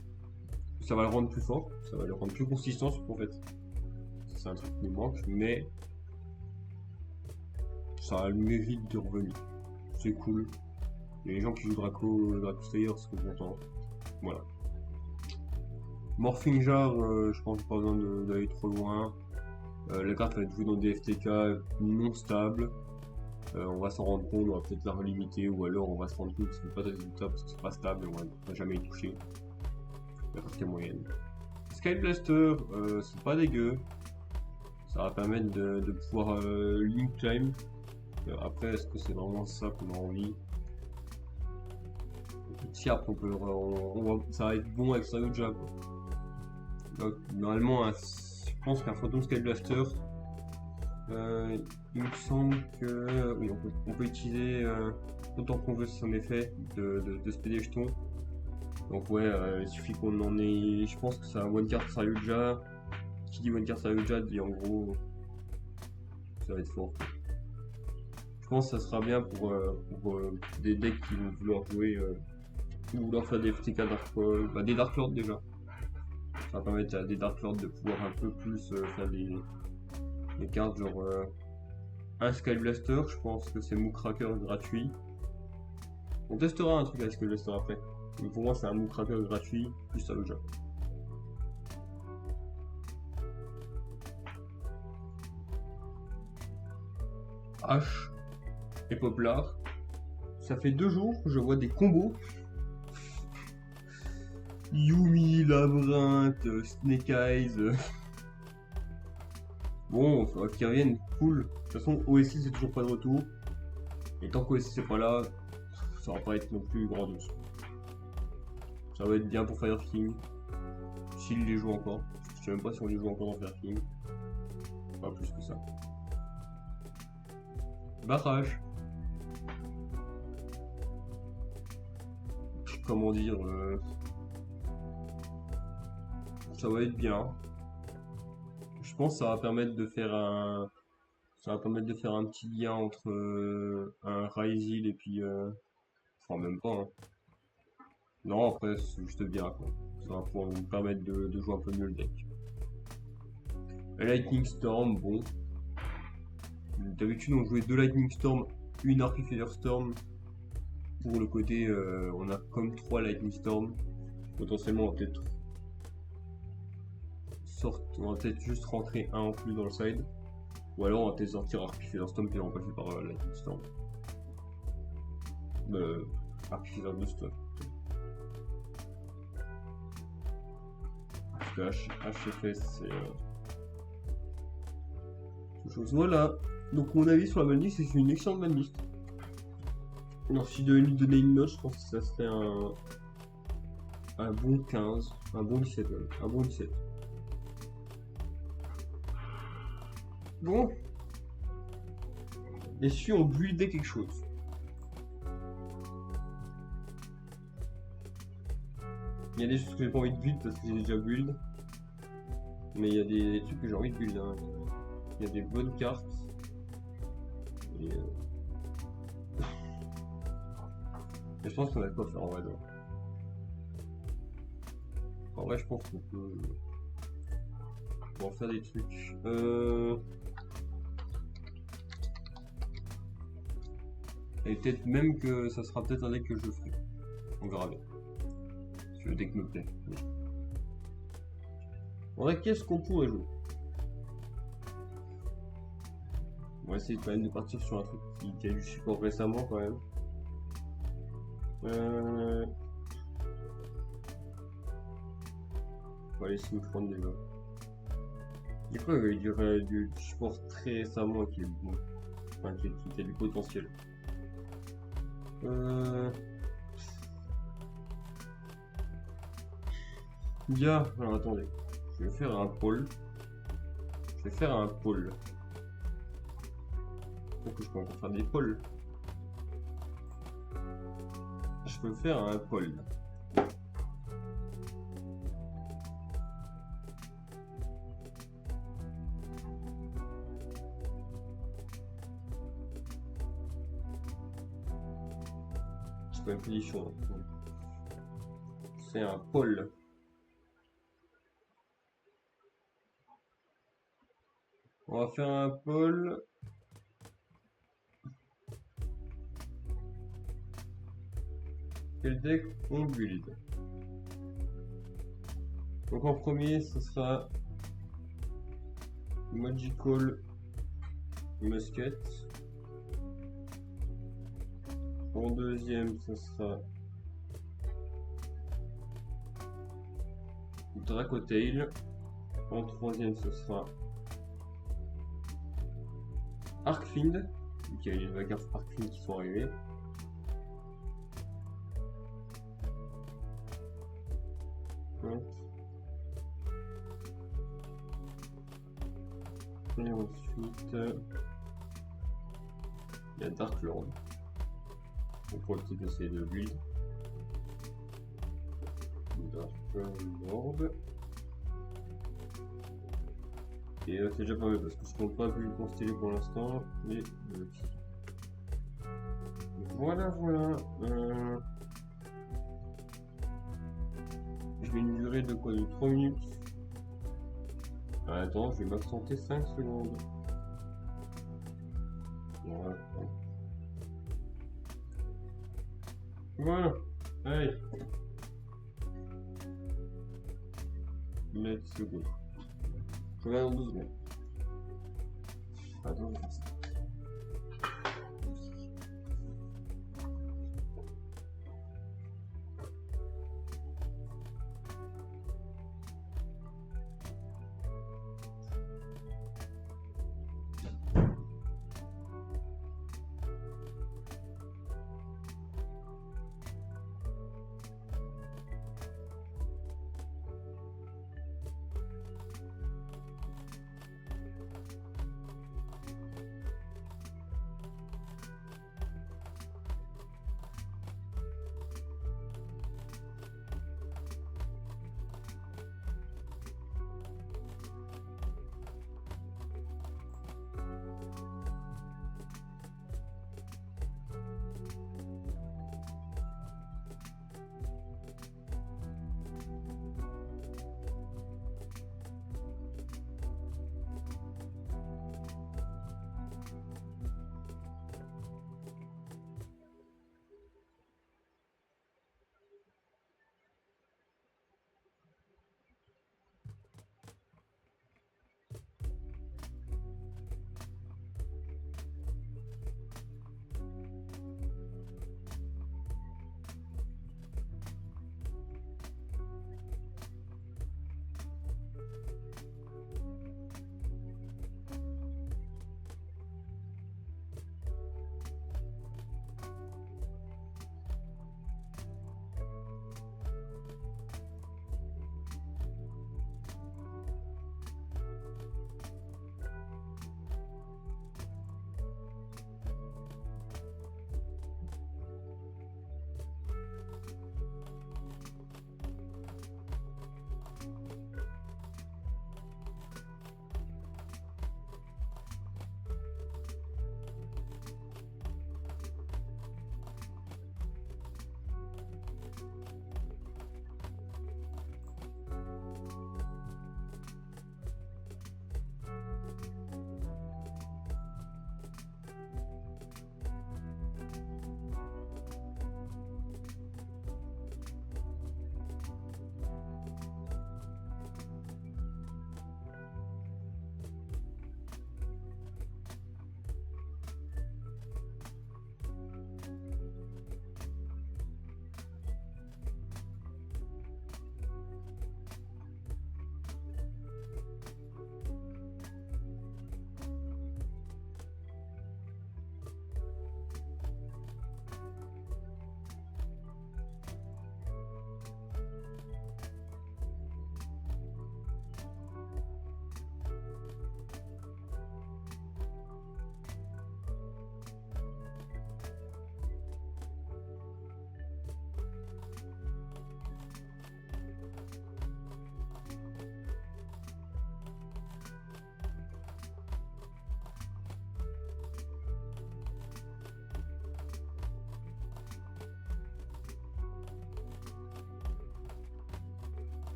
Ça va le rendre plus fort, ça va le rendre plus consistant, en fait. C'est un truc qui nous manque, mais ça a le mérite de revenir. C'est cool. Et les gens qui jouent Draco Slayer seront contents. Voilà. Morphing Jar, je pense pas besoin d'aller trop loin. La carte va être jouée dans des FTK non stables. On va s'en rendre compte, on va peut-être la relimiter, ou alors on va se rendre compte que ça fait pas de résultat parce que c'est pas stable et on va jamais y toucher. La carte est moyenne. Sky Blaster, c'est pas dégueu. Ça va permettre de pouvoir link climb. Après, est-ce que c'est vraiment ça qu'on a envie? Si après ça va être bon avec Sayuja. Donc normalement, je pense qu'un Phantom Sky Blaster, il me semble que oui, on peut utiliser autant qu'on veut son effet de spé des jetons. Donc ouais, il suffit qu'on en ait. Je pense que c'est un one card Sayuja. Qui dit one card Sayuja dit en gros ça va être fort. Je pense que ça sera bien pour des decks qui vont vouloir jouer ou vouloir faire des FTK des Dark Lords déjà. Ça va permettre à des Dark Lords de pouvoir un peu plus faire des cartes genre un Sky Blaster, je pense que c'est Moocracker gratuit. On testera un truc avec Sky Blaster après. Mais pour moi c'est un Moocracker gratuit plus Sayuja. H et Poplar. Ça fait 2 jours que je vois des combos. Yumi, Labyrinthe, Snake Eyes. Bon, il faudra qu'ils reviennent, cool. De toute façon, OSI c'est toujours pas de retour. Et tant qu'OSI c'est pas là, ça va pas être non plus grandiose. Ça va être bien pour Fire King. S'il les joue encore. Je sais même pas si on les joue encore dans Fire King. Pas plus que ça. Barrage. Comment dire, ça va être bien. Je pense que ça va permettre de faire un petit lien entre un Ryzil et puis enfin même pas hein. Non après c'est juste bien quoi. Ça va pouvoir vous permettre de jouer un peu mieux le deck. Lightning Storm, bon. D'habitude on jouait 2 Lightning Storm, une Archifeather Storm. Pour le côté, on a comme 3 Lightning Storm. Potentiellement, on va peut-être juste rentrer un en plus dans le side. Ou alors on va peut-être sortir Archifeather Storm et remplacer par Lightning Storm. Archifeather de Storm. Parce que HFS c'est quelque chose. Voilà. Donc mon avis sur la banlist, c'est une excellente banlist. Alors si je devais lui donner une note, je pense que ça serait un bon 15, un bon 17 même, un bon 17. Bon. Et si on buildait quelque chose? Il y a des choses que j'ai pas envie de build parce que j'ai déjà build. Mais il y a des trucs que j'ai envie de build. Hein. Il y a des bonnes cartes. Et je pense qu'on a de quoi faire en vrai. En vrai, je pense qu'on peut en faire des trucs. Et peut-être même que ça sera peut-être un deck que je ferai. On verra bien. Si le deck me plaît. En vrai, qu'est-ce qu'on pourrait jouer? On va essayer quand même de partir sur un truc qui a du support récemment quand même. On va aller synchrone déjà. Du coup, il y aurait du support très récemment qui est bon. Enfin, qui a du potentiel. Bien, alors attendez. Je vais faire un pôle. Donc je peux encore faire des pôles. Je peux faire un pôle. C'est pas une position. C'est un pôle. On va faire un pôle. Quel deck on build? Donc en premier, ce sera Magical Musket. En deuxième, ce sera Dracotail. En troisième, ce sera Arkfind. Donc il y a les cartes Arkfind qui sont arrivées. Et ensuite, il y a Dark Lord. Donc pour le petit essayer de build. Dark Lord. Et c'est déjà pas mal parce que je compte pas build constellé pour l'instant. Mais voilà, voilà. Je vais une durée de quoi? De 3 minutes. Attends, je vais m'absenter 5 secondes. Voilà. Voilà. Allez. Let's go. Je reviens dans 2 secondes. Attends, je fais ça.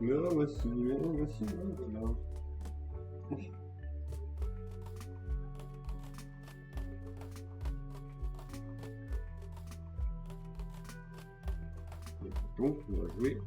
Me revoici, voilà. Donc, on va jouer.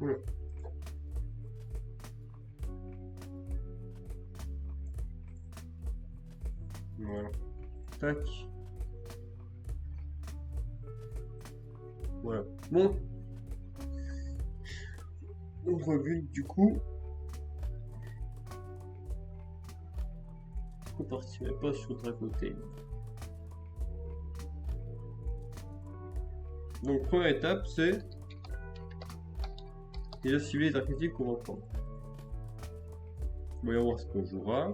Voilà. Voilà. Tac. Voilà. Bon. On rebute du coup. On partirait pas sur Dracotail. Donc première étape c'est déjà cibler les archétypes qu'on va prendre. Voyons voir ce qu'on jouera,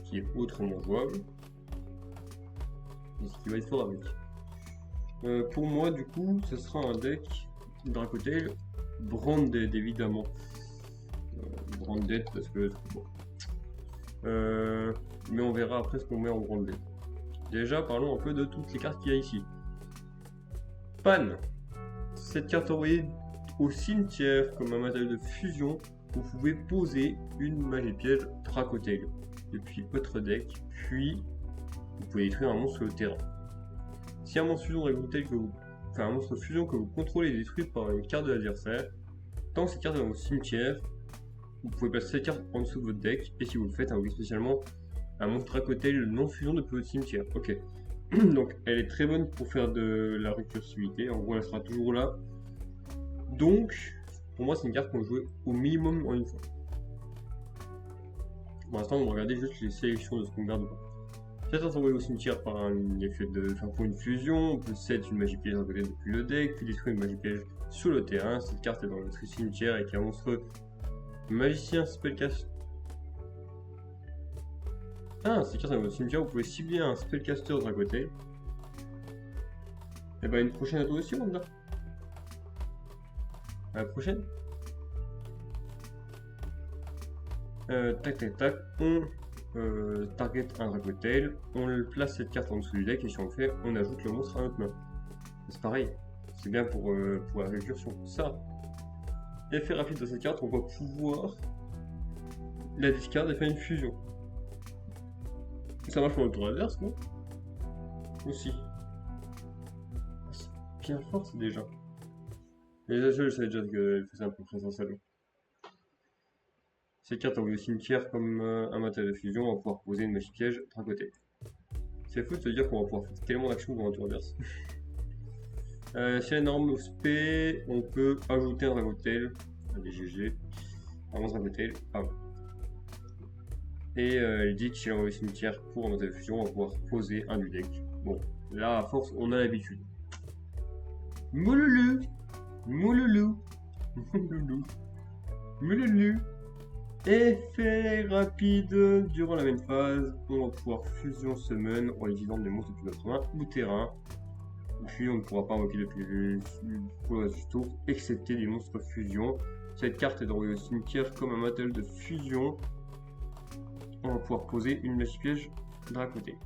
qui est autrement jouable, et ce qui va être fort avec. Pour moi du coup, ce sera un deck Dracotail branded évidemment. Branded parce que bon. Mais on verra après ce qu'on met en branded. Déjà parlons un peu de toutes les cartes qu'il y a ici. Pan. Cette carte envoyée au cimetière comme un matériel de fusion, vous pouvez poser une magie piège Dracotail depuis votre deck, puis vous pouvez détruire un monstre sur le terrain. Si un monstre fusion Dracotail un monstre fusion que vous contrôlez est détruit par une carte de l'adversaire, tant que cette carte est dans votre cimetière, vous pouvez placer cette carte en dessous de votre deck, et si vous le faites, invoquez spécialement un monstre Dracotail non fusion depuis votre cimetière. Ok. Donc elle est très bonne pour faire de la récursivité, en gros elle sera toujours là. Donc pour moi c'est une carte qu'on joue au minimum en une fois. Pour l'instant on va regarder juste les sélections de ce qu'on garde ou pas. Cette carte envoyée au cimetière par un effet de. Pour une fusion, on peut set une magie piège à côté depuis le deck, puis détruire une magie piège sur le terrain. Cette carte est dans notre cimetière avec un monstre magicien spellcaster. Ah, cette carte est dans votre cimetière, vous pouvez cibler un spellcaster Dracotail. Et bah une prochaine à toi aussi, Wanda. À la prochaine. Tac tac tac, on target un Dracotail, on place cette carte en dessous du deck et si on le fait, on ajoute le monstre à notre main. C'est pareil, c'est bien pour la récursion. Ça, effet rapide de cette carte, on va pouvoir la discard et faire une fusion. Ça marche pour le tour adverse, non? Aussi. C'est bien fort, c'est déjà. Les je savais déjà qu'elle faisait à peu près ça salon. Cette carte envoyée au cimetière comme un matériel de fusion, on va pouvoir poser une magie piège Dracotail. C'est fou de se dire qu'on va pouvoir faire tellement d'actions pour un tour adverse. Si elle est norme spé, on peut ajouter un Dracotail. Allez, GG. Un monstre Dracotail. Pardon. Et elle dit que si elle envoie au cimetière pour un matériel de fusion, on va pouvoir poser un du deck. Bon, là à force, on a l'habitude. Mouloulou. Mouloulou. Mouloulou. Mouloulou. Effet rapide, durant la même phase, on va pouvoir fusion summon en utilisant des monstres depuis notre main ou terrain. Puis on ne pourra pas invoquer depuis pour le reste du tour, excepté des monstres fusion. Cette carte est envoyée au cimetière comme un matériel de fusion. On va pouvoir poser une magie piège Dracotail.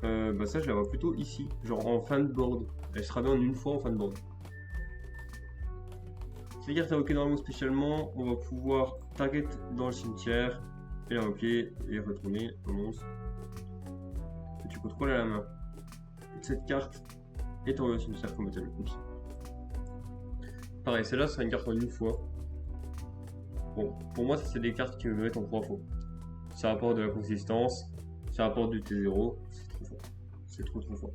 Bah ça je la vois plutôt ici, genre en fin de board. Elle sera bien en une fois en fin de board. Cette carte invoquée normalement spécialement, on va pouvoir target dans le cimetière et l'invoquer et retourner au monstre que tu contrôles à la main. Cette carte est envoyée au cimetière comme matériel. Pareil, celle-là sera une carte en une fois. Bon, pour moi, c'est des cartes qui me mettent en 3 fois. Ça apporte de la consistance, ça apporte du T0, c'est trop fort. C'est trop fort.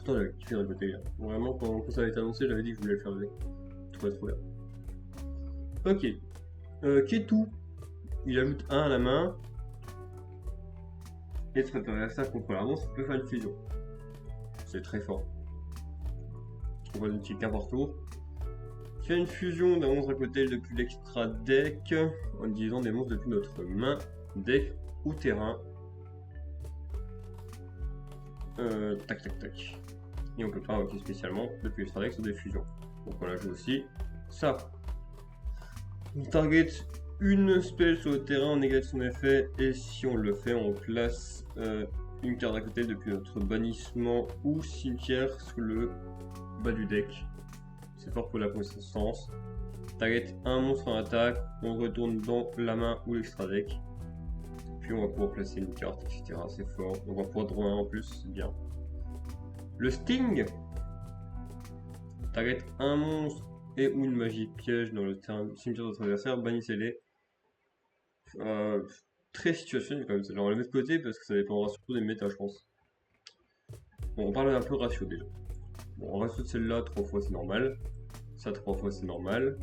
Pourtant j'avais kiffé d'un côté là. Vraiment quand ça avait été annoncé j'avais dit que je voulais le faire avec. Je trouvais trop bien. Ok. Ketu, il ajoute 1 à la main. Et se préparer à ça contre l'armure, ça peut faire une fusion. C'est très fort. On voit une petite carte par tour. Fait une fusion d'un monstre à côté depuis l'extra deck en utilisant des monstres depuis notre main, deck ou terrain. Tac tac tac. Et on peut pas invoquer spécialement depuis l'extra deck sur des fusions. Donc on la joue aussi. Ça. On target une spell sur le terrain, on négative son effet et si on le fait, on place une carte à côté depuis notre bannissement ou cimetière sur le bas du deck. C'est fort pour la consistance. Target un monstre en attaque, on retourne dans la main ou l'extra deck. Puis on va pouvoir placer une carte, etc. C'est fort. On va pouvoir draw un en plus, c'est bien. Le Sting. Target un monstre et ou une magie piège dans le cimetière de votre adversaire, bannissez-les. Très situationnel quand même, on le met de côté parce que ça dépendra surtout des méta je pense. Bon, on parle un peu ratio déjà. Bon, en ratio de celle-là, 3 fois c'est normal. Ça 3 fois c'est normal.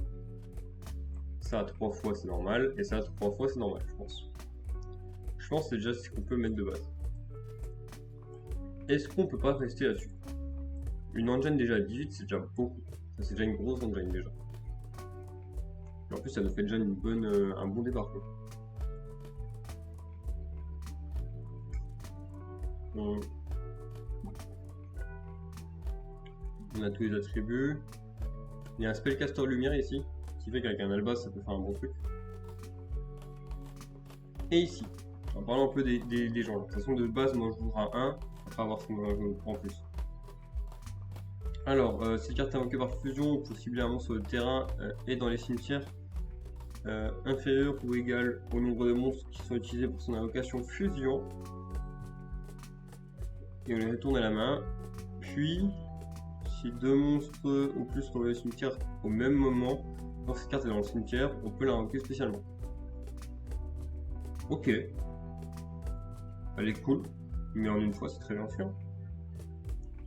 Ça 3 fois c'est normal. Et ça 3 fois c'est normal, je pense. Je pense que c'est déjà ce qu'on peut mettre de base. Est-ce qu'on peut pas rester là-dessus? Une engine déjà à 18, c'est déjà beaucoup. C'est déjà une grosse engine déjà. Et en plus, ça nous fait déjà un bon départ quoi. On a tous les attributs. Il y a un spellcaster lumière ici, qui fait qu'avec un albas ça peut faire un bon truc. Et ici, en parlant un peu des gens. De toute façon de base moi je jouerai à 1, après voir ce qu'on va en plus. Alors, cette carte invoquée par fusion, on peut cibler un monstre sur le terrain et dans les cimetières inférieur ou égal au nombre de monstres qui sont utilisés pour son invocation fusion. Et on les retourne à la main. Puis, si 2 monstres ou plus sont dans le cimetière au même moment, quand cette carte est dans le cimetière, on peut l'invoquer spécialement. Ok. Elle est cool, mais en une fois c'est très bien fait.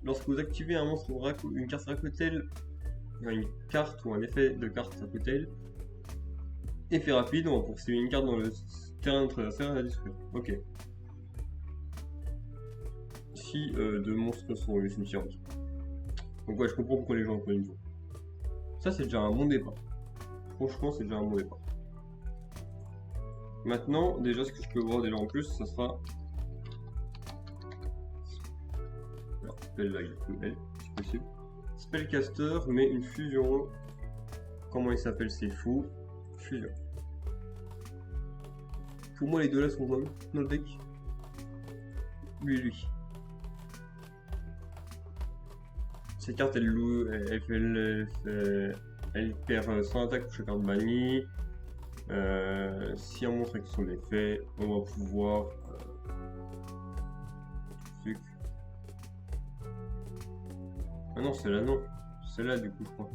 Lorsque vous activez un monstre ou une carte Rakutel, une carte ou un effet de carte Rakutel, effet rapide, on va poursuivre une carte dans le terrain de notre adversaire et la détruire. Ok. Si 2 monstres sont dans le cimetière. Donc ouais, je comprends pourquoi les gens prennent une fois. Ça c'est déjà un bon départ. Franchement, c'est déjà un bon départ. Maintenant, déjà ce que je peux voir déjà en plus, ça sera... Alors, là, il faut elle, si possible. Spellcaster, mais une fusion. Comment il s'appelle? C'est fou. Fusion. Pour moi, les deux là sont dans le deck. Lui et lui. Cette carte, elle perd 100 attaques pour chaque carte bannie. Si un monstre avec son effet, on va pouvoir. Ah non, c'est là, non. C'est là, du coup, je crois.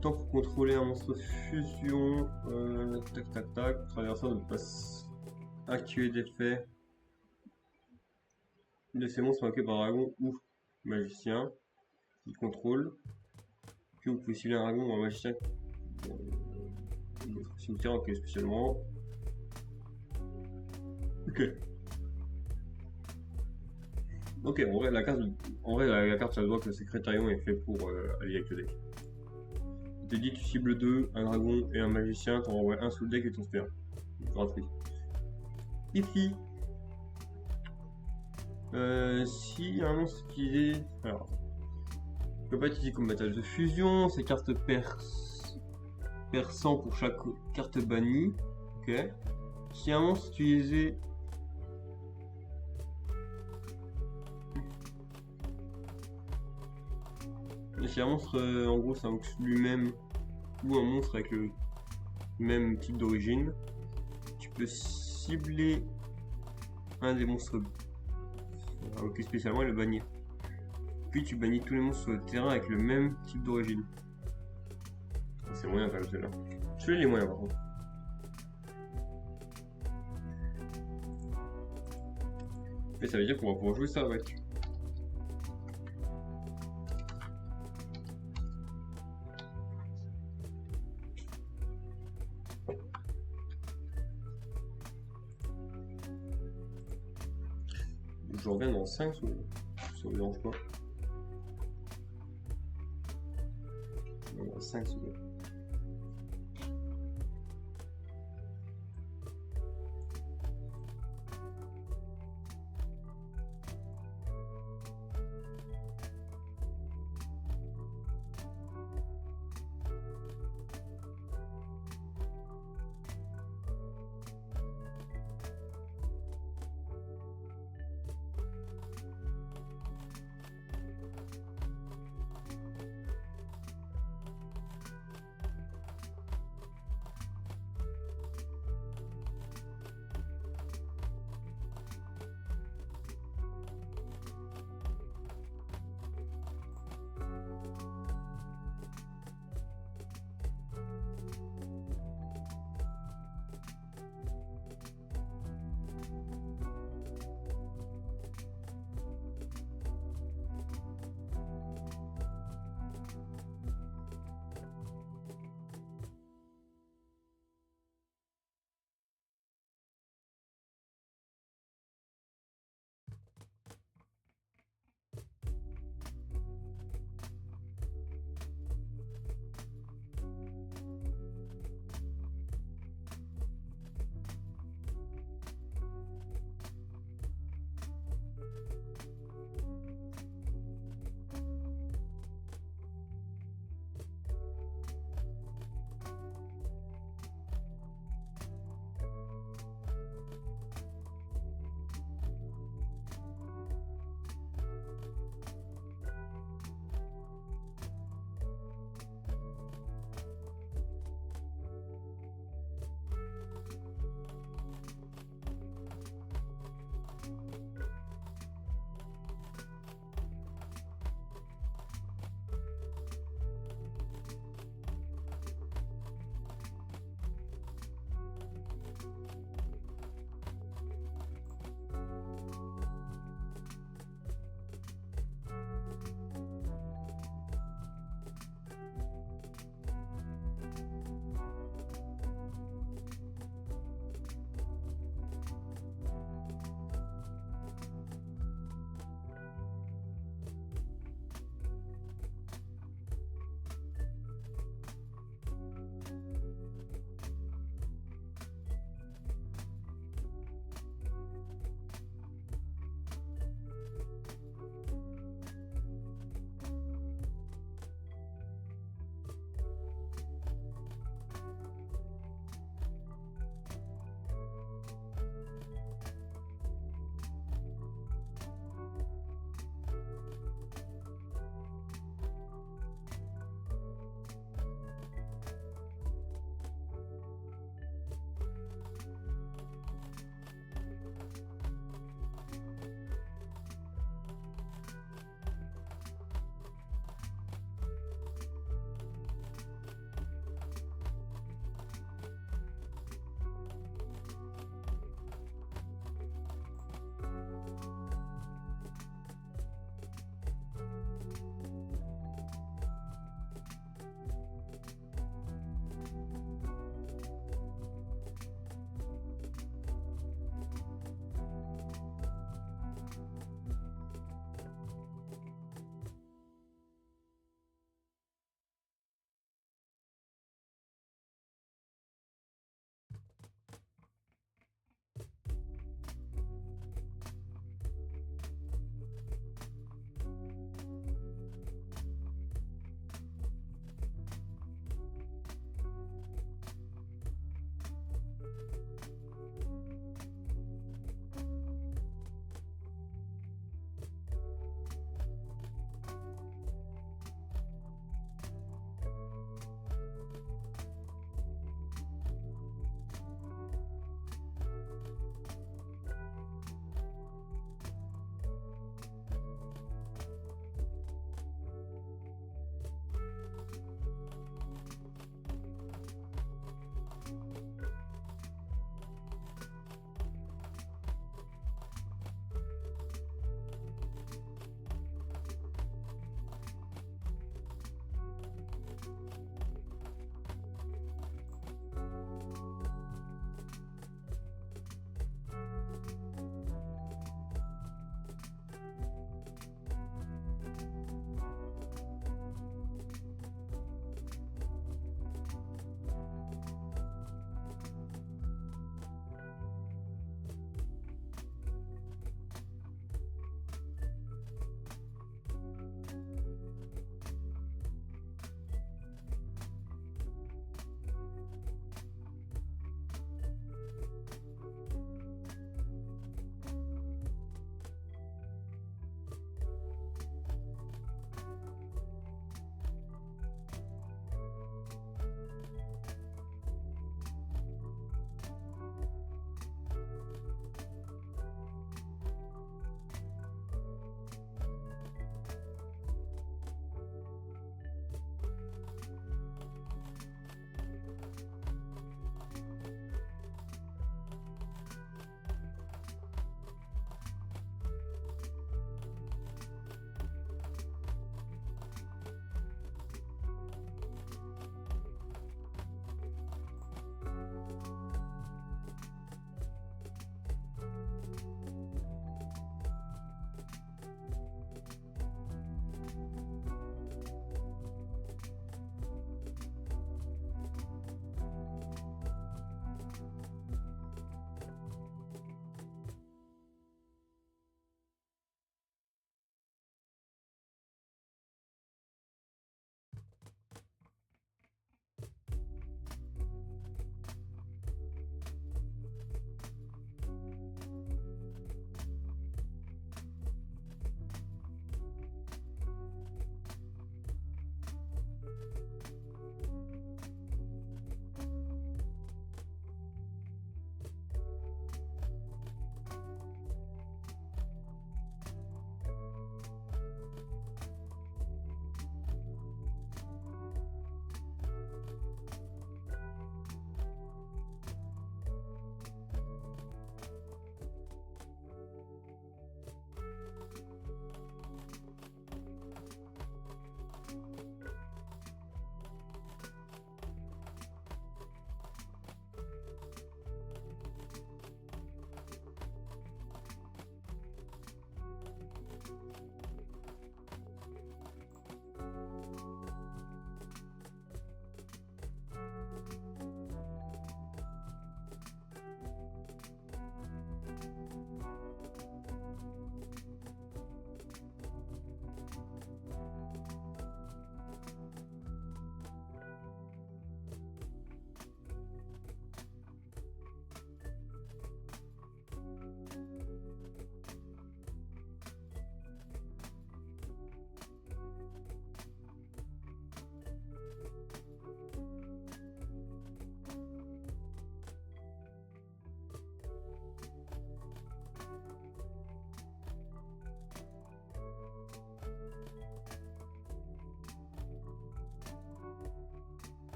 Tant pour contrôler un monstre fusion. Tac, tac, tac. Votre adversaire ne peut pas activer d'effet de ces monstres invoqués par dragon ou magicien qui contrôle. Puis vous pouvez cibler un dragon ou un magicien cimetière invoqué spécialement. Ok. Ok, en vrai la carte ça doit que le Secrétarion est fait pour allier avec le deck. Je t'ai dit tu cibles 2, un dragon et un magicien, t'en envoies un sous le deck et ton spare. Gratuit. Ici. Si un monstre utilisé. Alors. Il peut pas être utilisé comme battage de fusion, ces cartes perd 100 pour chaque carte bannie. Ok. Si un monstre utilisé. Et si un monstre en gros c'est un monstre lui-même ou un monstre avec le même type d'origine, tu peux cibler un des monstres invoqué spécialement et le bannir. Puis tu bannis tous les monstres sur le terrain avec le même type d'origine. C'est moyen quand même celle-là. Je fais les moyens par contre. Et ça veut dire qu'on va pouvoir jouer ça avec. Je reviens dans 5 secondes. Ça vous dérange pas? Dans 5 secondes.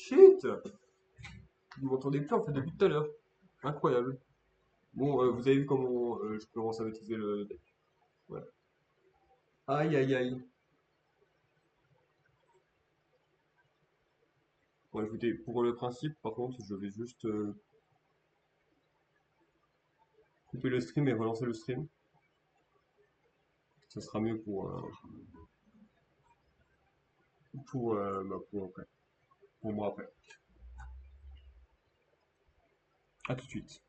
Shit! Vous m'entendez plus en fait depuis tout à l'heure. Incroyable. Bon, vous avez vu comment je commence à maîtriser le deck. Voilà. Aïe aïe aïe. Bon, écoutez, pour le principe, par contre, je vais juste couper le stream et relancer le stream. Ça sera mieux pour après. Pour moi après. À tout de suite.